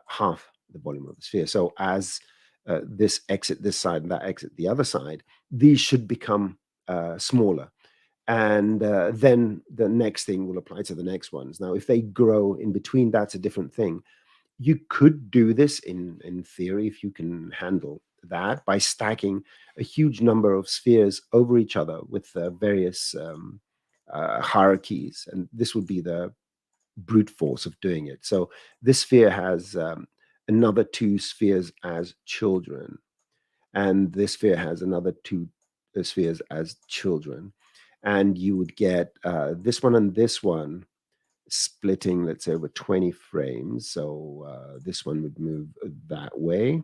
half the volume of the sphere. So as this exit this side and that exit the other side, these should become smaller. And then the next thing will apply to the next ones. Now, if they grow in between, that's a different thing. You could do this in theory if you can handle that by stacking a huge number of spheres over each other with various hierarchies. And this would be the brute force of doing it. So this sphere has another two spheres as children, and this sphere has another two spheres as children. And you would get this one and this one splitting, let's say, over 20 frames. So this one would move that way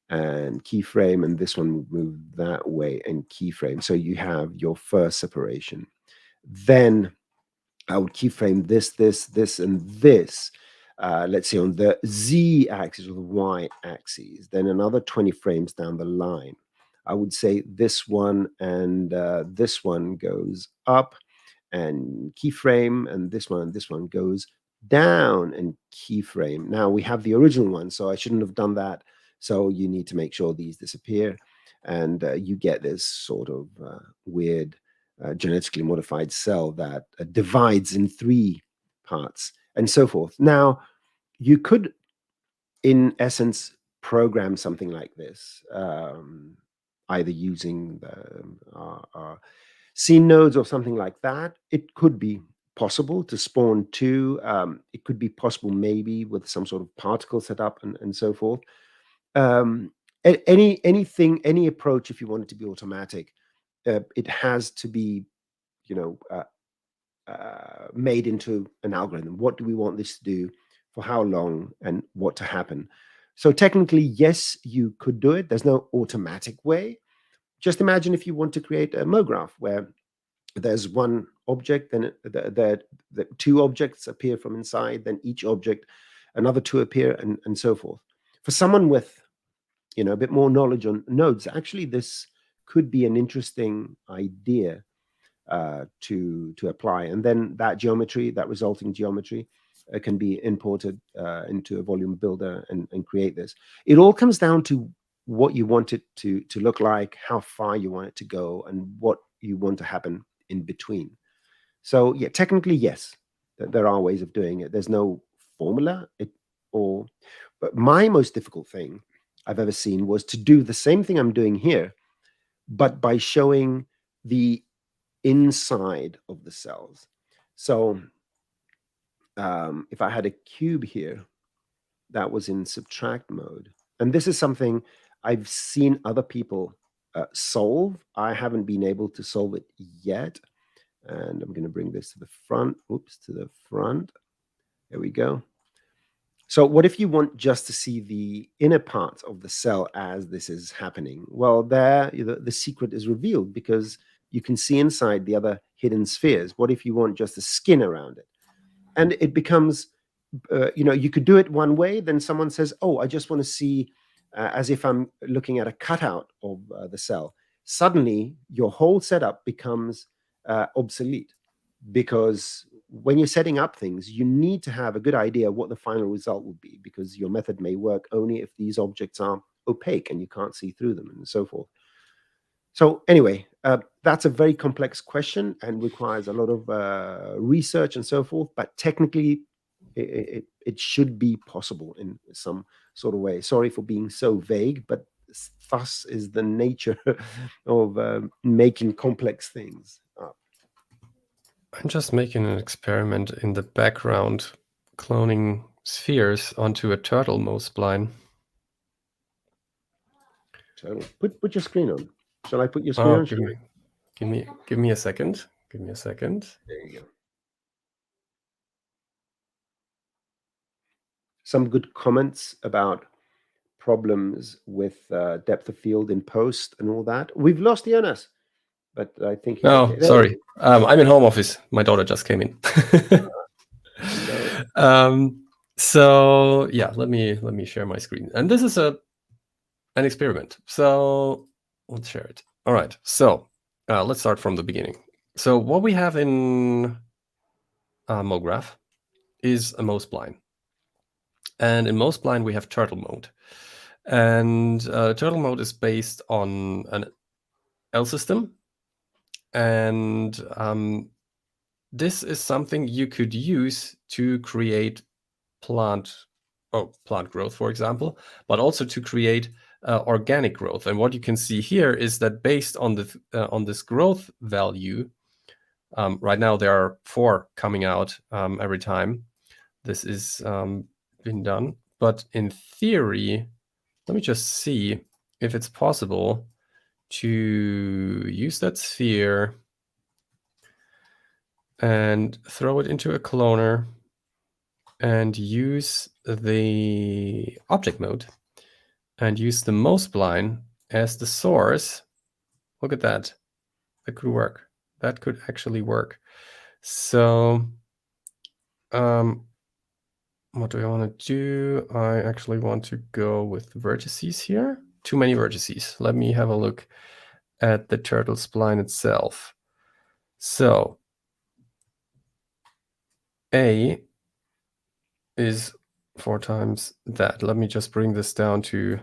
and keyframe, and this one would move that way and keyframe. So you have your first separation. Then I would keyframe this, and this. Let's say on the Z axis or the Y axis, then another 20 frames down the line. I would say this one and this one goes up and keyframe, and this one goes down and keyframe. Now we have the original one, so I shouldn't have done that. So you need to make sure these disappear, and you get this sort of weird genetically modified cell that divides in three parts and so forth. Now, you could, in essence, program something like this, either using the Sine nodes or something like that. It could be possible to spawn two. It could be possible maybe with some sort of particle setup and so forth. Any approach, if you want it to be automatic, it has to be, made into an algorithm. What do we want this to do, for how long, and what to happen? So technically, yes, you could do it. There's no automatic way. Just imagine if you want to create a MoGraph where there's one object, then the two objects appear from inside, then each object, another two appear, and so forth. For someone with a bit more knowledge on nodes, actually this could be an interesting idea to apply, and then that geometry, that resulting geometry, can be imported into a volume builder and create this. It all comes down to what you want it to look like, how far you want it to go, and what you want to happen in between. So yeah, technically, yes, there are ways of doing it. There's no formula. But my most difficult thing I've ever seen was to do the same thing I'm doing here, but by showing the inside of the cells. So if I had a cube here that was in subtract mode, and this is something I've seen other people solve. I haven't been able to solve it yet. And I'm going to bring this to the front. Oops, to the front. There we go. So what if you want just to see the inner parts of the cell as this is happening? Well, there the secret is revealed, because you can see inside the other hidden spheres. What if you want just the skin around it? And it becomes, you could do it one way. Then someone says, oh, I just want to see as if I'm looking at a cutout of the cell, suddenly your whole setup becomes obsolete, because when you're setting up things, you need to have a good idea what the final result will be, because your method may work only if these objects are opaque and you can't see through them, and so forth. So anyway, that's a very complex question and requires a lot of research and so forth, but technically it should be possible in some sort of way. Sorry for being so vague, but thus is the nature of making complex things up. I'm just making an experiment in the background, cloning spheres onto a turtle Spline. So put your screen on. Shall I put your screen on? Give me a second. Give me a second. There you go. Some good comments about problems with depth of field in post and all that. We've lost Jonas, but I think he's okay. Sorry. I'm in home office. My daughter just came in. So yeah, let me share my screen. And this is an experiment. So let's share it. All right. So let's start from the beginning. So what we have in MoGraph is a Spline. And in Spline, we have turtle mode. And turtle mode is based on an L system. And this is something you could use to create plant growth, for example, but also to create organic growth. And what you can see here is that based on this growth value, right now there are 4 coming out every time this is been done. But in theory, let me just see if it's possible to use that sphere and throw it into a cloner and use the object mode and use the Spline as the source. Look at that. That could work. That could actually work. So what do I want to do? I actually want to go with vertices here. Too many vertices. Let me have a look at the turtle spline itself. So A is 4 times that. Let me just bring this down to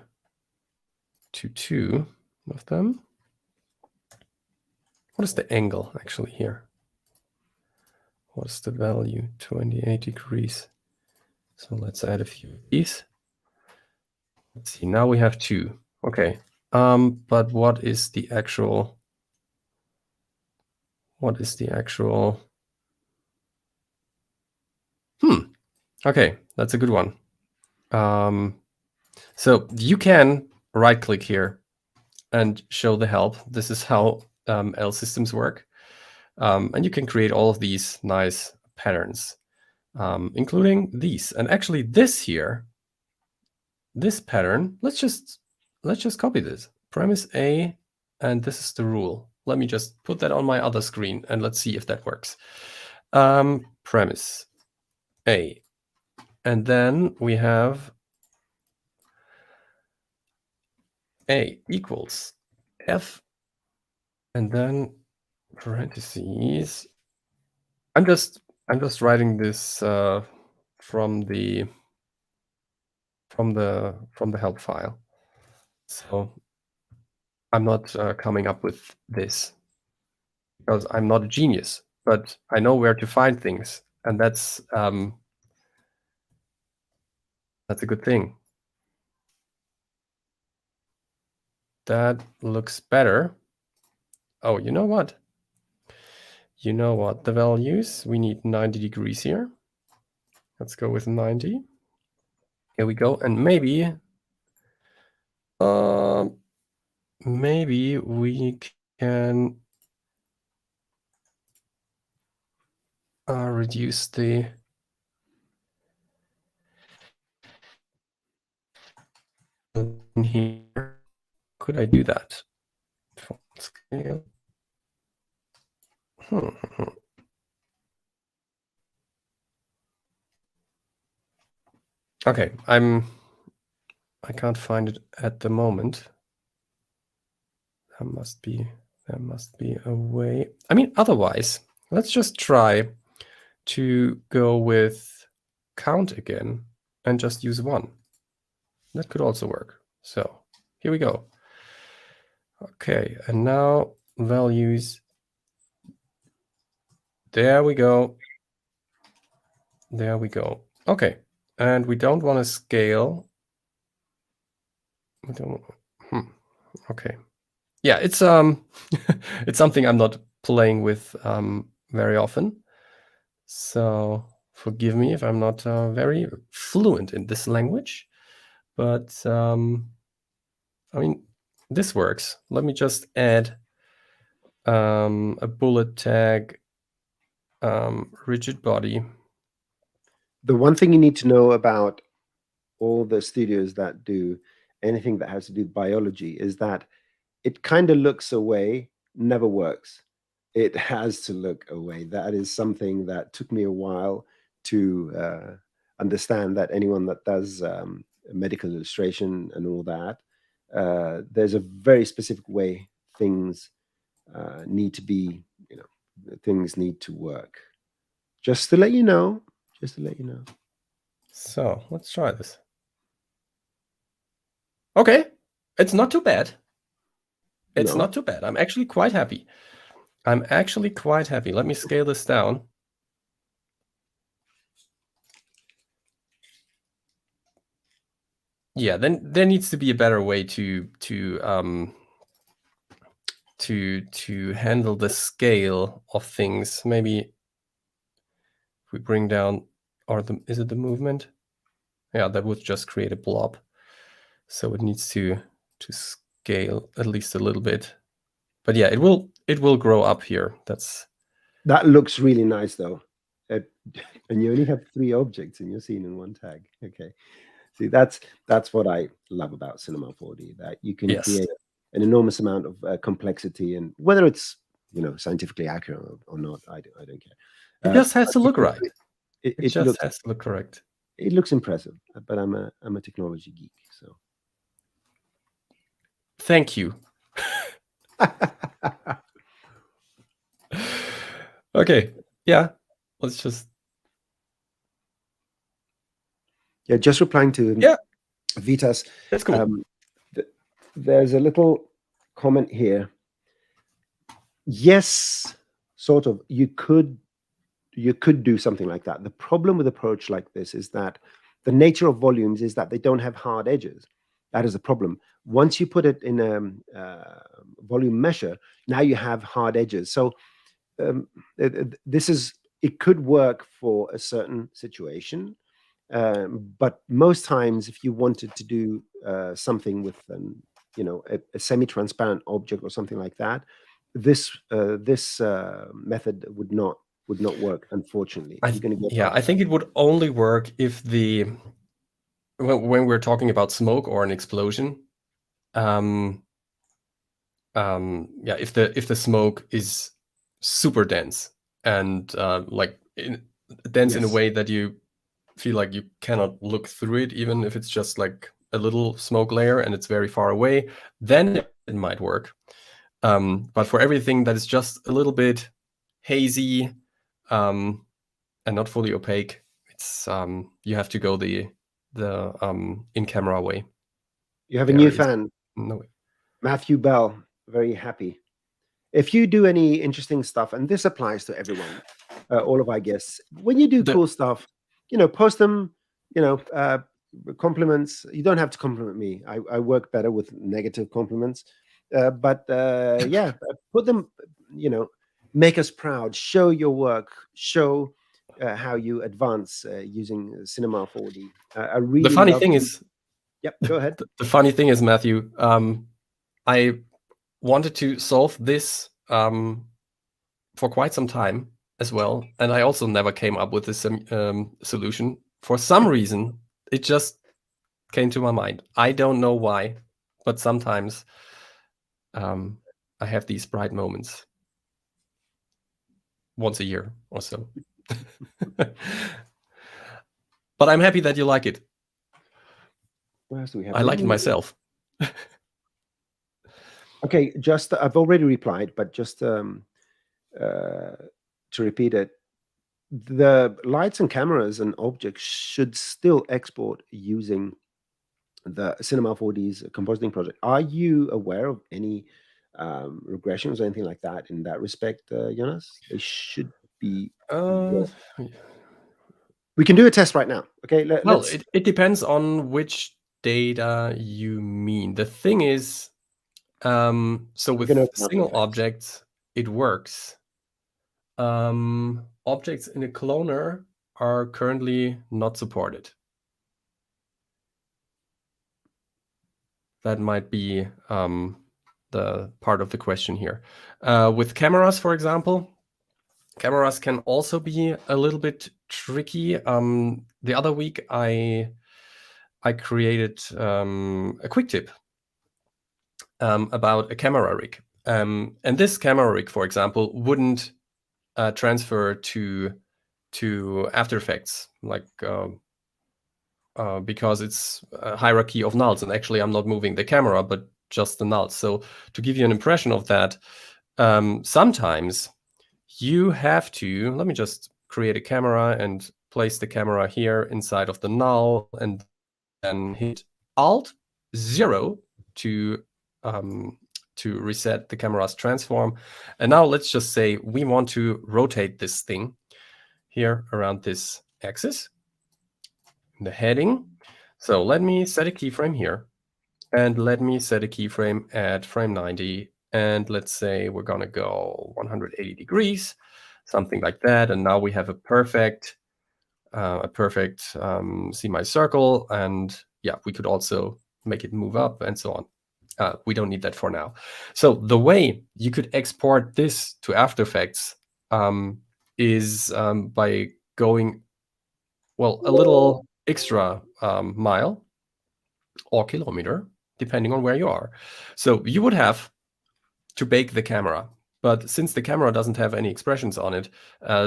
2 of them. What is the angle actually here? What's the value? 28 degrees. So let's add a few of these. Let's see, now we have 2. Okay. But what is the actual okay, that's a good one. So you can right click here and show the help. This is how L systems work. And you can create all of these nice patterns, including these. And actually this here, this pattern, let's just copy this. Premise A, and this is the rule. Let me just put that on my other screen and let's see if that works. Premise A. And then we have A equals F, and then parentheses. I'm just writing this from the help file. So I'm not coming up with this because I'm not a genius, but I know where to find things, and that's a good thing. That looks better. Oh, you know what? The values, we need 90 degrees here. Let's go with 90. Here we go. And maybe we can reduce the here. Could I do that? Scale. Okay, I'm I can't find it at the moment. There must be a way. I mean, otherwise, let's just try to go with count again and just use 1. That could also work. So here we go. Okay, and now values. There we go. There we go. Okay, and we don't want to scale. We don't. Okay. Yeah, it's it's something I'm not playing with very often. So forgive me if I'm not very fluent in this language, but I mean, this works. Let me just add a bullet tag, rigid body. The one thing you need to know about all the studios that do anything that has to do with biology is that it kind of looks away, never works. It has to look away. That is something that took me a while to understand, that anyone that does medical illustration and all that, there's a very specific way things need to be, things need to work. Just to let you know, So let's try this. Okay, it's not too bad. It's not too bad. I'm actually quite happy. Let me scale this down. Yeah, then there needs to be a better way to handle the scale of things. Maybe if we bring down, or is it the movement? Yeah, that would just create a blob. So it needs to scale at least a little bit. But yeah, it will grow up here. That looks really nice though. And you only have 3 objects in your scene in one tag. Okay. See, that's what I love about Cinema 4D, that you can create an enormous amount of complexity, and whether it's scientifically accurate or not, I don't care. It just has to look right. It just has to look correct. It looks impressive, but I'm a technology geek, so. Thank you. Okay. Yeah. Let's just. Yeah, just replying to Vitas. That's cool. There's a little comment here. Yes, sort of. You could do something like that. The problem with approach like this is that the nature of volumes is that they don't have hard edges. That is a problem. Once you put it in a volume measure, now you have hard edges. So it could work for a certain situation, but most times, if you wanted to do something with a semi-transparent object or something like that, this method would not work, unfortunately. I think it would only work if when we're talking about smoke or an explosion, if the smoke is super dense and dense in a way that you feel like you cannot look through it, even if it's just like a little smoke layer and it's very far away, then it might work. But for everything that is just a little bit hazy and not fully opaque, it's you have to go the in-camera way. You have a new fan. No way. Matthew Bell, very happy. If you do any interesting stuff, and this applies to everyone, all of our guests, when you do cool stuff, post them, compliments. You don't have to compliment me. I work better with negative compliments. But put them, make us proud, show your work, show how you advance using Cinema 4D. I really the funny thing is, go ahead. The funny thing is, Matthew, I wanted to solve this for quite some time as well, and I also never came up with this solution. For some reason, it just came to my mind. I don't know why, but sometimes I have these bright moments once a year or so. But I'm happy that you like it. What else do we have? I like it myself. Okay, just I've already replied, but just to repeat it, the lights and cameras and objects should still export using the Cinema 4D's compositing project. Are you aware of any regressions or anything like that in that respect, Jonas? They should be. We can do a test right now. Okay. Well, it depends on which data you mean. The thing is, so with single objects, it works. Objects in a cloner are currently not supported. That might be the part of the question here. With cameras, for example, cameras can also be a little bit tricky. The other week, I created a quick tip about a camera rig. And this camera rig, for example, wouldn't transfer to After Effects, like because it's a hierarchy of nulls. And actually, I'm not moving the camera, but just the nulls. So to give you an impression of that, sometimes you have to, let me just create a camera and place the camera here inside of the null, and then hit Alt-0 to reset the camera's transform. And now let's just say we want to rotate this thing here around this axis, the heading. So let me set a keyframe here, and let me set a keyframe at frame 90. And let's say we're going to go 180 degrees, something like that. And now we have a perfect semicircle. And yeah, we could also make it move up and so on. We don't need that for now. So the way you could export this to After Effects is by going, well, a little extra mile or kilometer, depending on where you are. So you would have to bake the camera, but since the camera doesn't have any expressions on it,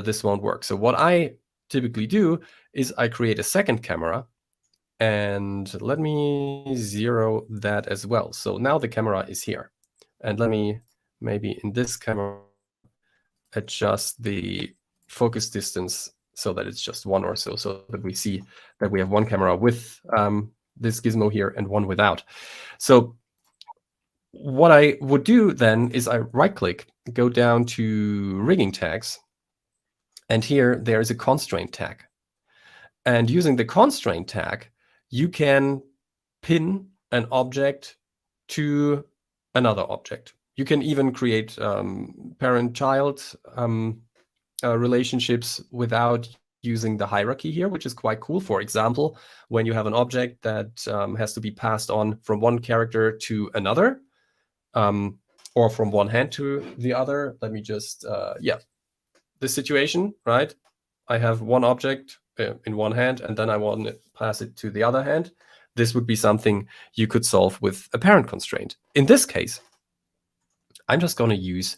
this won't work. So what I typically do is I create a second camera, and let me zero that as well. So now the camera is here, and let me maybe in this camera adjust the focus distance so that it's just one or so that we see that we have one camera with this gizmo here and one without. So what I would do then is I right-click, go down to rigging tags, and here there is a constraint tag. And using the constraint tag, you can pin an object to another object. You can even create parent-child relationships without using the hierarchy here, which is quite cool. For example, when you have an object that has to be passed on from one character to another, or from one hand to the other. Let me just, this situation, right? I have one object in one hand, and then I want to pass it to the other hand. This would be something you could solve with a parent constraint. In this case, I'm just going to use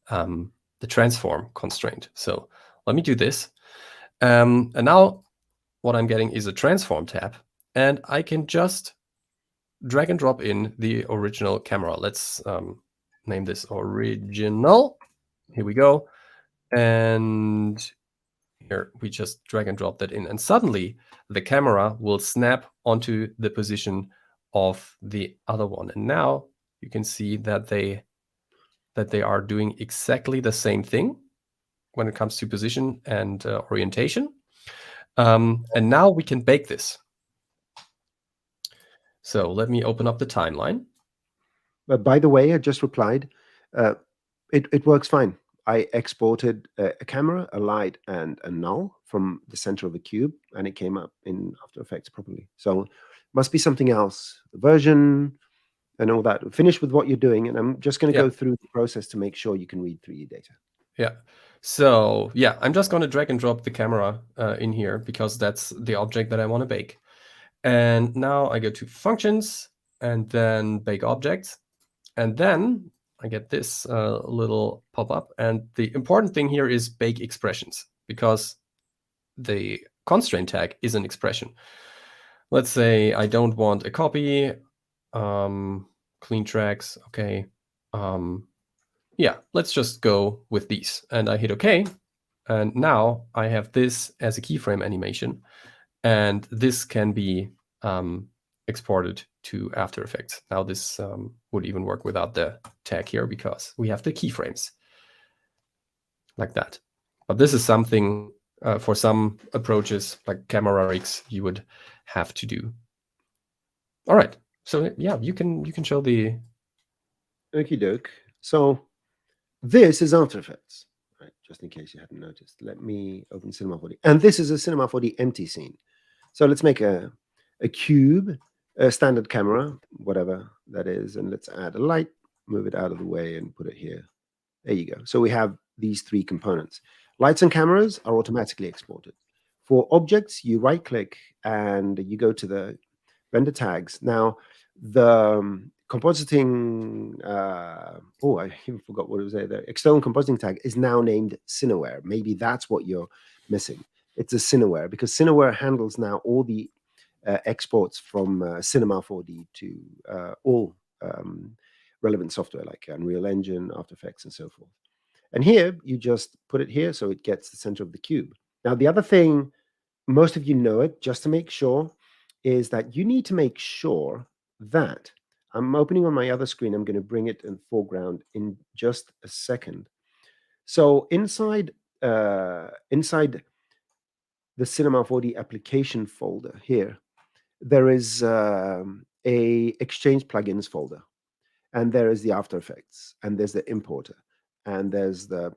the transform constraint. So let me do this. And now what I'm getting is a transform tab, and I can just drag and drop in the original camera. Let's name this original. Here we go. And here we just drag and drop that in. And suddenly the camera will snap onto the position of the other one. And now you can see that they are doing exactly the same thing when it comes to position and orientation. And now we can bake this. So let me open up the timeline. But by the way, I just replied. It works fine. I exported a camera, a light, and a null from the center of the cube, and it came up in After Effects properly. So must be something else. The version and all that. Finish with what you're doing, and I'm just going to go through the process to make sure you can read 3D data. Yeah. So yeah, I'm just going to drag and drop the camera in here because that's the object that I want to bake. And now I go to Functions and then Bake Objects. And then I get this little pop-up. And the important thing here is Bake Expressions, because the constraint tag is an expression. let's say I don't want a copy, clean tracks, okay. Yeah, let's just go with these. And I hit OK. And now I have this as a keyframe animation. And this can be exported to After Effects. Now this would even work without the tag here because we have the keyframes like that. But this is something for some approaches like camera rigs you would have to do. All right. So yeah, you can show the. Okie doke. So this is After Effects, right? Just in case you hadn't noticed. Let me open Cinema 4D. And this is a Cinema 4D empty scene. So let's make a cube, a standard camera, whatever that is, and let's add a light, move it out of the way and put it here. There you go. So we have these three components. Lights and cameras are automatically exported. For objects, you right-click and you go to the render tags. Now, the compositing, oh, I even forgot what it was there. The external compositing tag is now named Cineware. Maybe that's what you're missing. It's a Cineware because Cineware handles now all the exports from Cinema 4D to all relevant software like Unreal Engine, After Effects, and so forth. And here, you just put it here so it gets the center of the cube. Now, the other thing, most of you know it, just to make sure, is that you need to make sure that, I'm opening on my other screen, I'm going to bring it in foreground in just a second. So inside the Cinema 4D application folder here, there is a Exchange plugins folder. And there is the After Effects, and there's the importer, and there's the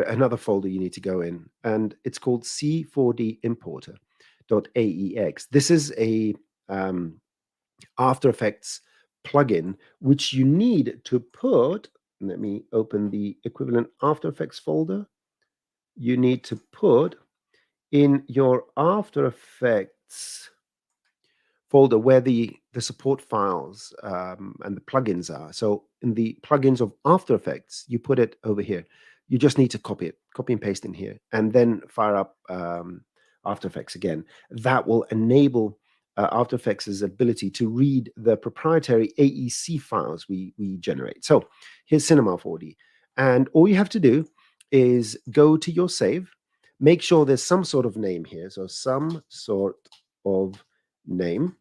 another folder you need to go in, and it's called C4D importer.aex. This is a After Effects plugin which you need to put. Let me open the equivalent After Effects folder. You need to put in your After Effects folder where the support files and the plugins are. So in the plugins of After Effects, you put it over here. You just need to copy and paste in here, and then fire up After Effects again. That will enable After Effects' ability to read the proprietary AEC files we generate. So here's Cinema 4D. And all you have to do is go to your save, make sure there's some sort of name here. So some sort of name.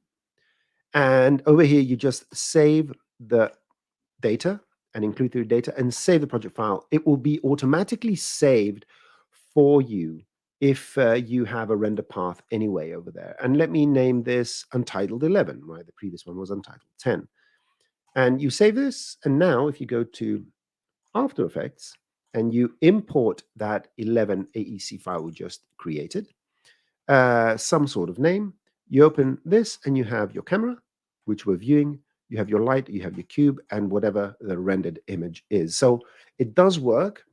And over here, you just save the data and include the data and save the project file. It will be automatically saved for you if you have a render path anyway over there. And let me name this Untitled 11, right? The previous one was Untitled 10. And you save this. And now if you go to After Effects and you import that 11 AEC file we just created, some sort of name, you open this and you have your camera, which we're viewing, you have your light, you have your cube, and whatever the rendered image is. So it does work.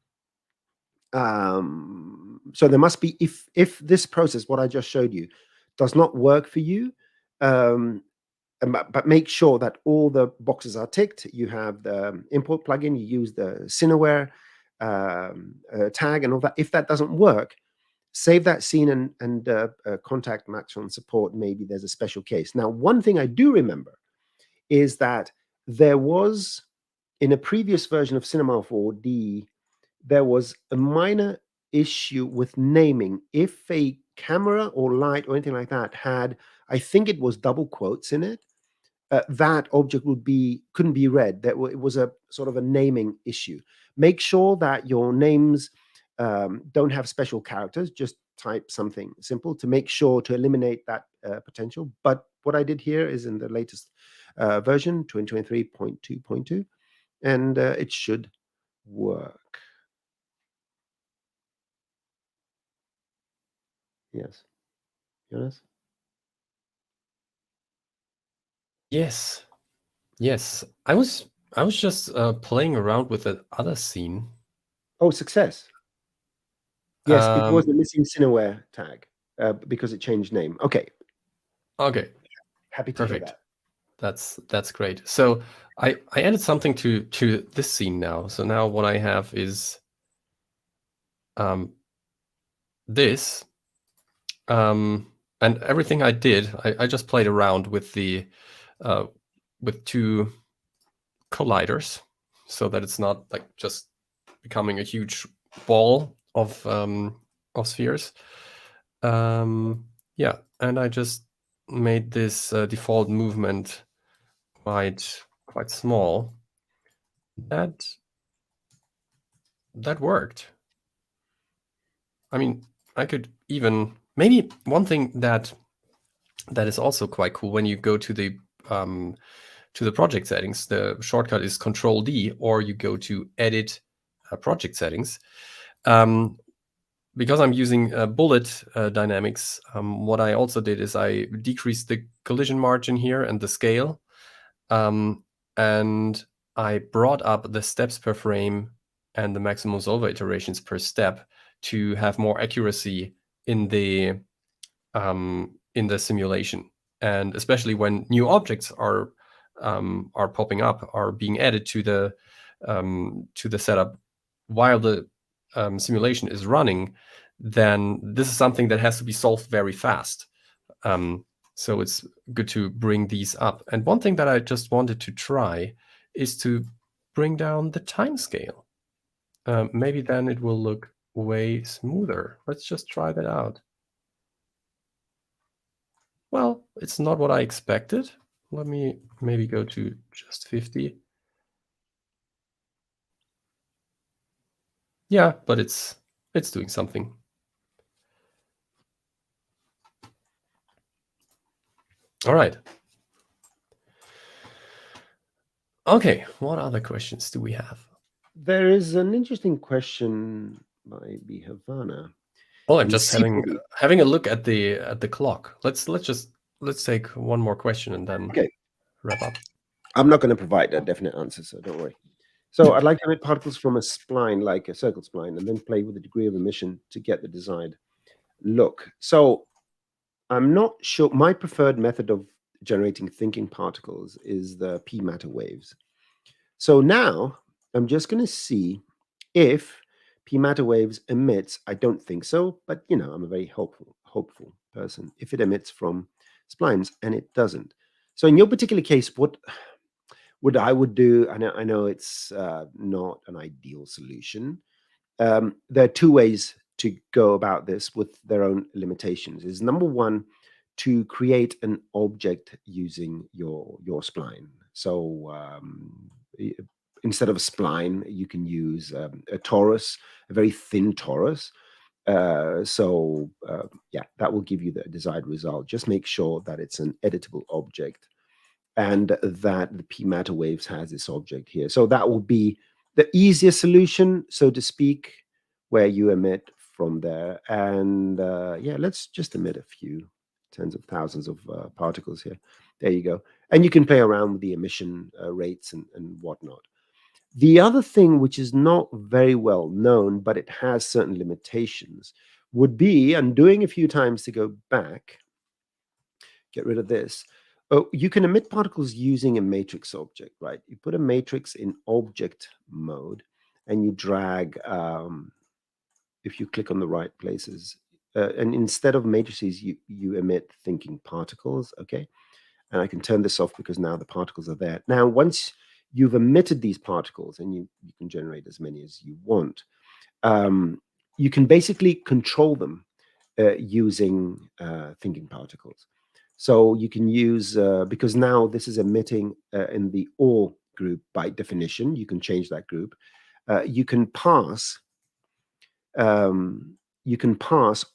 So there must be, if this process, what I just showed you, does not work for you, but make sure that all the boxes are ticked. You have the import plugin, you use the Cineware tag and all that. If that doesn't work, save that scene and contact Maxon support. Maybe there's a special case. Now, one thing I do remember is that there was, in a previous version of Cinema 4D, there was a minor issue with naming. If a camera or light or anything like that had, I think it was double quotes in it, that object couldn't be read. That it was a sort of a naming issue. Make sure that your names don't have special characters. Just type something simple to make sure to eliminate that potential. But what I did here is in the latest version, 2023.2.2, and it should work. Yes, Jonas? Yes. I was just playing around with the other scene. Oh, success. Yes, it was the missing Cineware tag because it changed name. Okay. Okay. Happy to hear that. That's great. So I added something to this scene now. So now what I have is this. And everything I did, I just played around with the with 2 colliders, so that it's not like just becoming a huge ball of spheres. Yeah, and I just made this default movement quite small. That worked. I mean, I could even maybe one thing that is also quite cool when you go to the project settings. The shortcut is Control D, or you go to Edit Project Settings. Because I'm using bullet dynamics, what I also did is I decreased the collision margin here and the scale, and I brought up the steps per frame and the maximum solver iterations per step to have more accuracy in the simulation. And especially when new objects are popping up, are being added to the setup while the simulation is running, then this is something that has to be solved very fast. So it's good to bring these up. And one thing that I just wanted to try is to bring down the time scale. Maybe then it will look way smoother. Let's just try that out. Well, it's not what I expected. Let me maybe go to just 50. Yeah, but it's doing something. All right. Okay, what other questions do we have? There is an interesting question by Havana. Well, I'm just having a look at the clock. Let's take one more question and then wrap up. I'm not going to provide a definite answer, so don't worry. So I'd like to emit particles from a spline, like a circle spline, and then play with the degree of emission to get the desired look. So I'm not sure. My preferred method of generating thinking particles is the P matter waves. So now I'm just going to see if P matter waves emits. I don't think so, but I'm a very hopeful person. If it emits from splines, and it doesn't. So in your particular case, what I would do, I know it's not an ideal solution. There are 2 ways to go about this with their own limitations. Is number one, to create an object using your spline. So instead of a spline, you can use a torus, a very thin torus. Yeah, that will give you the desired result. Just make sure that it's an editable object and that the P matter waves has this object here. So that will be the easier solution, so to speak, where you emit from there. And yeah, let's just emit a few tens of thousands of particles here. There you go. And you can play around with the emission rates and whatnot. The other thing, which is not very well known, but it has certain limitations, would be, and doing a few times to go back, get rid of this. Oh, you can emit particles using a matrix object, right? You put a matrix in object mode and you drag, if you click on the right places, and instead of matrices, you emit thinking particles, okay? And I can turn this off because now the particles are there. Now, once you've emitted these particles, and you can generate as many as you want, you can basically control them using thinking particles. So you can use, because now this is emitting in the OR group by definition, you can change that group. You can pass,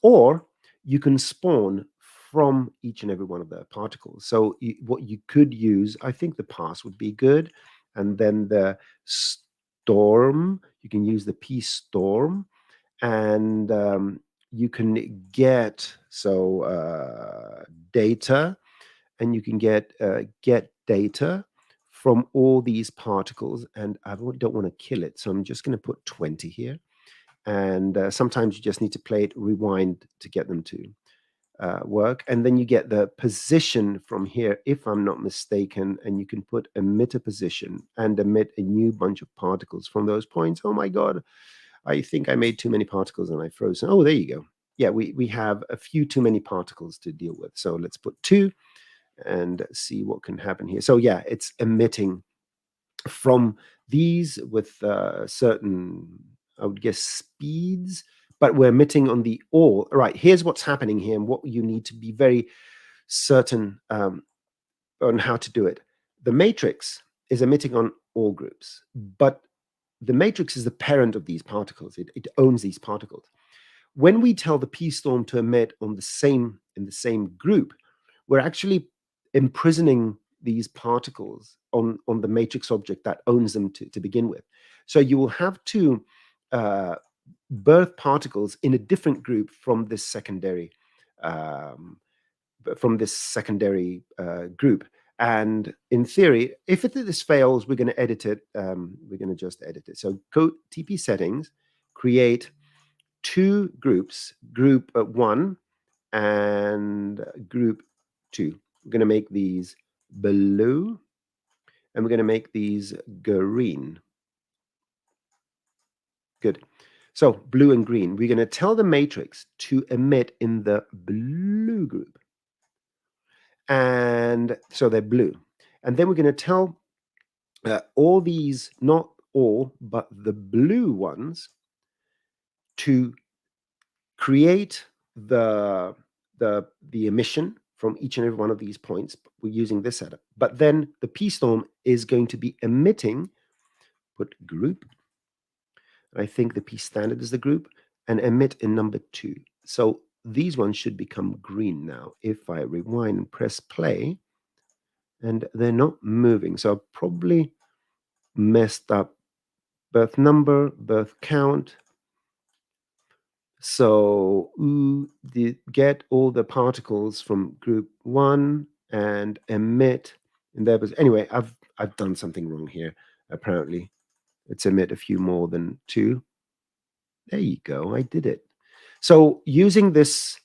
or you can spawn from each and every one of the particles. So what you could use, I think the pass would be good. And then the storm, you can use the P storm, and you can get data, and you can get data from all these particles. And I don't want to kill it, so I'm just going to put 20 here. And sometimes you just need to play it, rewind to get them to work. And then you get the position from here, if I'm not mistaken, and you can put emitter position and emit a new bunch of particles from those points. Oh my God, I think I made too many particles and I froze. Oh, there you go. yeah, we have a few too many particles to deal with. So let's put 2 and see what can happen here. So yeah, it's emitting from these with certain, I would guess, speeds, but we're emitting on the all. Right, here's what's happening here and what you need to be very certain on how to do it. The matrix is emitting on all groups, but the matrix is the parent of these particles. It owns these particles. When we tell the P-storm to emit in the same group, we're actually imprisoning these particles on the matrix object that owns them to begin with. So you will have to birth particles in a different group from this secondary group. And in theory, if this fails, we're going to edit it. We're going to just edit it. So go TP settings, create 2 groups, group 1 and group 2. We're going to make these blue and we're going to make these green. Good. So blue and green. We're going to tell the matrix to emit in the blue group. And so they're blue. And then we're going to tell all these, not all, but the blue ones to create the emission from each and every one of these points. We're using this setup. But then the P-storm is going to be emitting, put group, I think the P standard is the group, and emit in number 2. So these ones should become green now. If I rewind and press play, and they're not moving. So I've probably messed up birth number, birth count. So get all the particles from group 1 and emit in there. But anyway, I've done something wrong here. Apparently, it's emit a few more than 2. There you go. I did it. So using this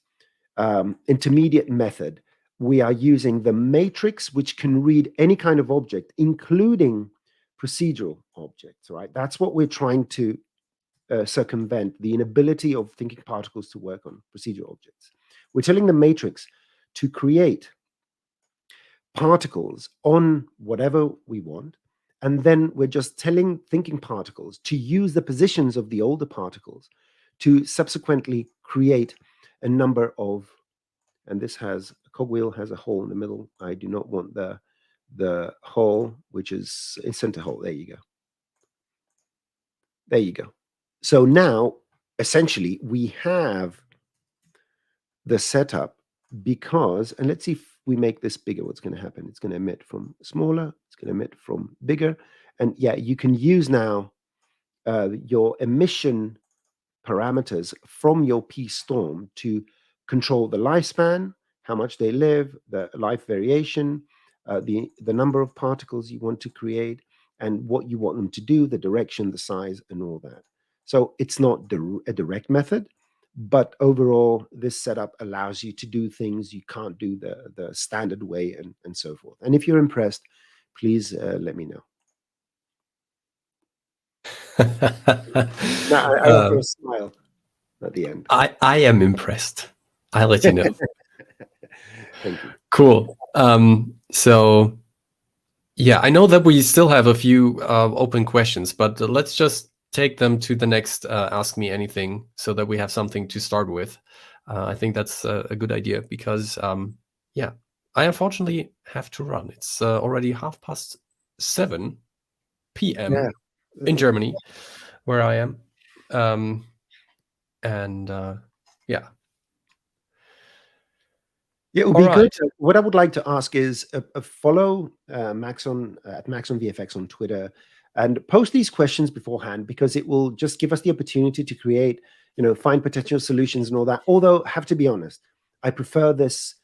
intermediate method, we are using the matrix, which can read any kind of object, including procedural objects, right? That's what we're trying to circumvent, the inability of thinking particles to work on procedural objects. We're telling the matrix to create particles on whatever we want, and then we're just telling thinking particles to use the positions of the older particles to subsequently create a number of, and this has, a cogwheel has a hole in the middle. I do not want the hole, which is a center hole. There you go. There you go. So now, essentially, we have the setup because, and let's see if we make this bigger, what's going to happen. It's going to emit from smaller, it's going to emit from bigger. And yeah, you can use now your emission parameters from your P-storm to control the lifespan, how much they live, the life variation, the number of particles you want to create, and what you want them to do, the direction, the size, and all that. So it's not a direct method, but overall, this setup allows you to do things you can't do the standard way, and so forth. And if you're impressed, please let me know. Now, I offer a smile at the end. I am impressed. I'll let you know. Thank you. Cool. So yeah, I know that we still have a few open questions, but let's just take them to the next Ask Me Anything so that we have something to start with. I think that's a good idea because, yeah, I unfortunately have to run. It's already 7:30 p.m. in Germany, where I am. Yeah. Yeah, it would be good. What I would like to ask is follow Max at Max on VFX on Twitter and post these questions beforehand, because it will just give us the opportunity to create, find potential solutions and all that. Although, have to be honest, I prefer this,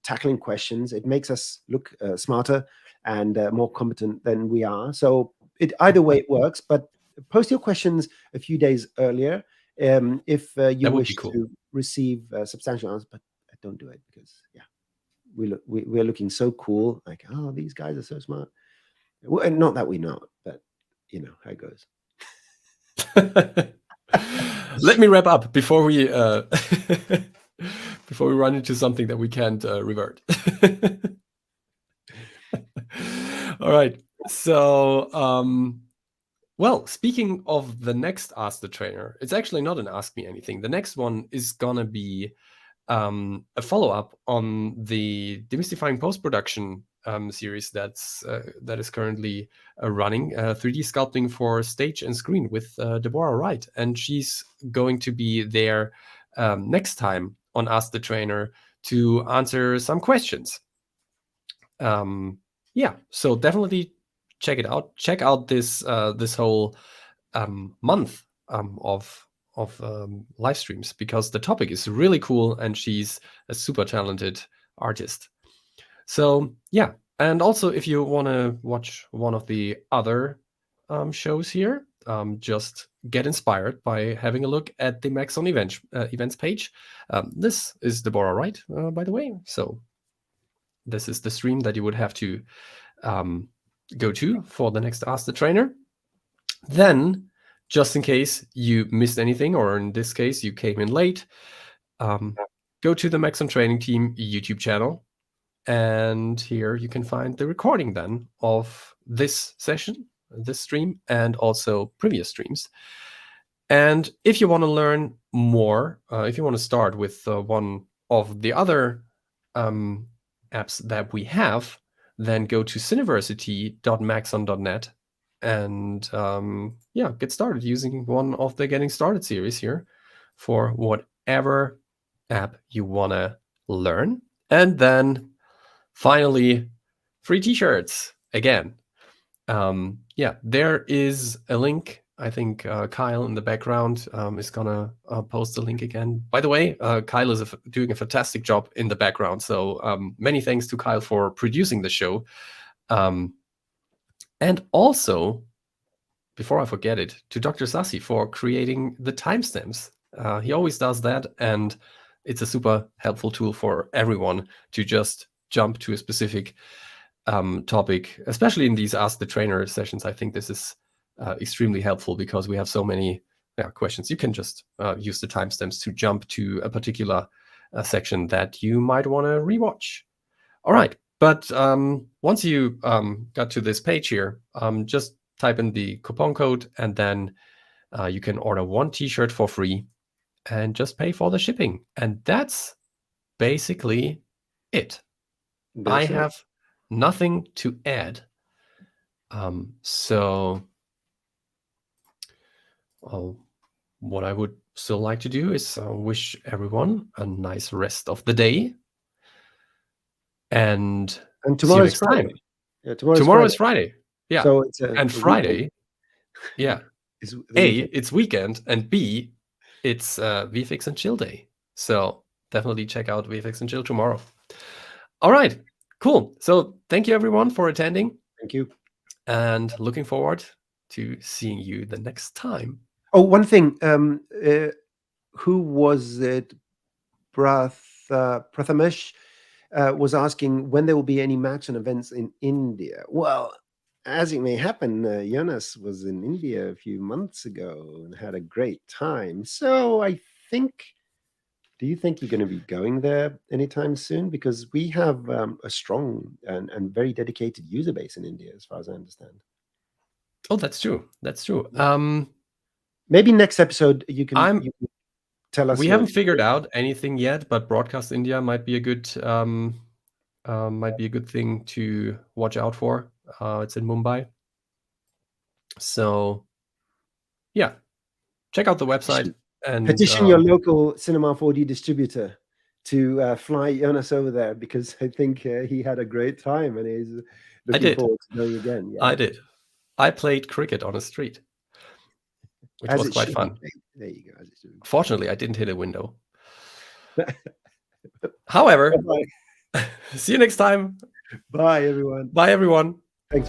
tackling questions. It makes us look smarter and more competent than we are. So either way it works, but post your questions a few days earlier if you wish to receive substantial answers. But don't do it because, yeah, we're looking so cool. Like, oh, these guys are so smart. Well, and not that we're not, but you know how it goes. Let me wrap up before we before we run into something that we can't revert. All right. So, well, speaking of the next Ask the Trainer, it's actually not an Ask Me Anything. The next one is gonna be a follow-up on the Demystifying Post-Production series that is currently running, 3D sculpting for stage and screen with Deborah Wright, and she's going to be there next time on Ask the Trainer to answer some questions. Yeah, so definitely check it out. Check out this this whole month of live streams, because the topic is really cool and she's a super talented artist. So yeah, and also if you want to watch one of the other shows here, just get inspired by having a look at the Max on events page. This is Deborah Wright, by the way. So this is the stream that you would have to go to for the next Ask the Trainer. Then, just in case you missed anything, or in this case, you came in late, go to the Maxon Training Team YouTube channel. And here you can find the recording then of this session, this stream, and also previous streams. And if you want to learn more, if you want to start with one of the other apps that we have, then go to cineversity.maxon.net and yeah, get started using one of the Getting Started series here for whatever app you want to learn. And then finally, free t-shirts again. Yeah, there is a link. I think Kyle in the background is gonna post the link again. By the way, Kyle is doing a fantastic job in the background. So many thanks to Kyle for producing the show. And also, before I forget it, to Dr. Sassi for creating the timestamps. He always does that, and it's a super helpful tool for everyone to just jump to a specific topic, especially in these Ask the Trainer sessions. I think this is extremely helpful because we have so many questions. You can just use the timestamps to jump to a particular section that you might want to rewatch. All right, but once you got to this page here, just type in the coupon code, and then you can order one t-shirt for free and just pay for the shipping. And that's basically it. I have nothing to add. So what I would still like to do is wish everyone a nice rest of the day. And tomorrow is Friday. Time. Yeah, tomorrow is Friday. Yeah. So it's Friday. Yeah. A, it's weekend, and B, it's VFX and Chill Day. So definitely check out VFX and Chill tomorrow. All right. Cool. So thank you everyone for attending. Thank you. And looking forward to seeing you the next time. Oh, one thing. Who was it? Prathamesh was asking when there will be any Maxon events in India. Well, as it may happen, Jonas was in India a few months ago and had a great time. So I think... Do you think you're going to be going there anytime soon? Because we have a strong and very dedicated user base in India, as far as I understand. Oh, that's true. That's true. Maybe next episode you can tell us. We haven't figured out anything yet, but Broadcast India might be a good thing to watch out for. It's in Mumbai. So yeah, check out the website. And petition your local Cinema 4D distributor to fly Jonas over there, because I think he had a great time and he's looking forward to going again. Yeah. I did. I played cricket on a street, which was quite fun. There you go. Fortunately, I didn't hit a window. However, see you next time. Bye, everyone. Bye, everyone. Thanks.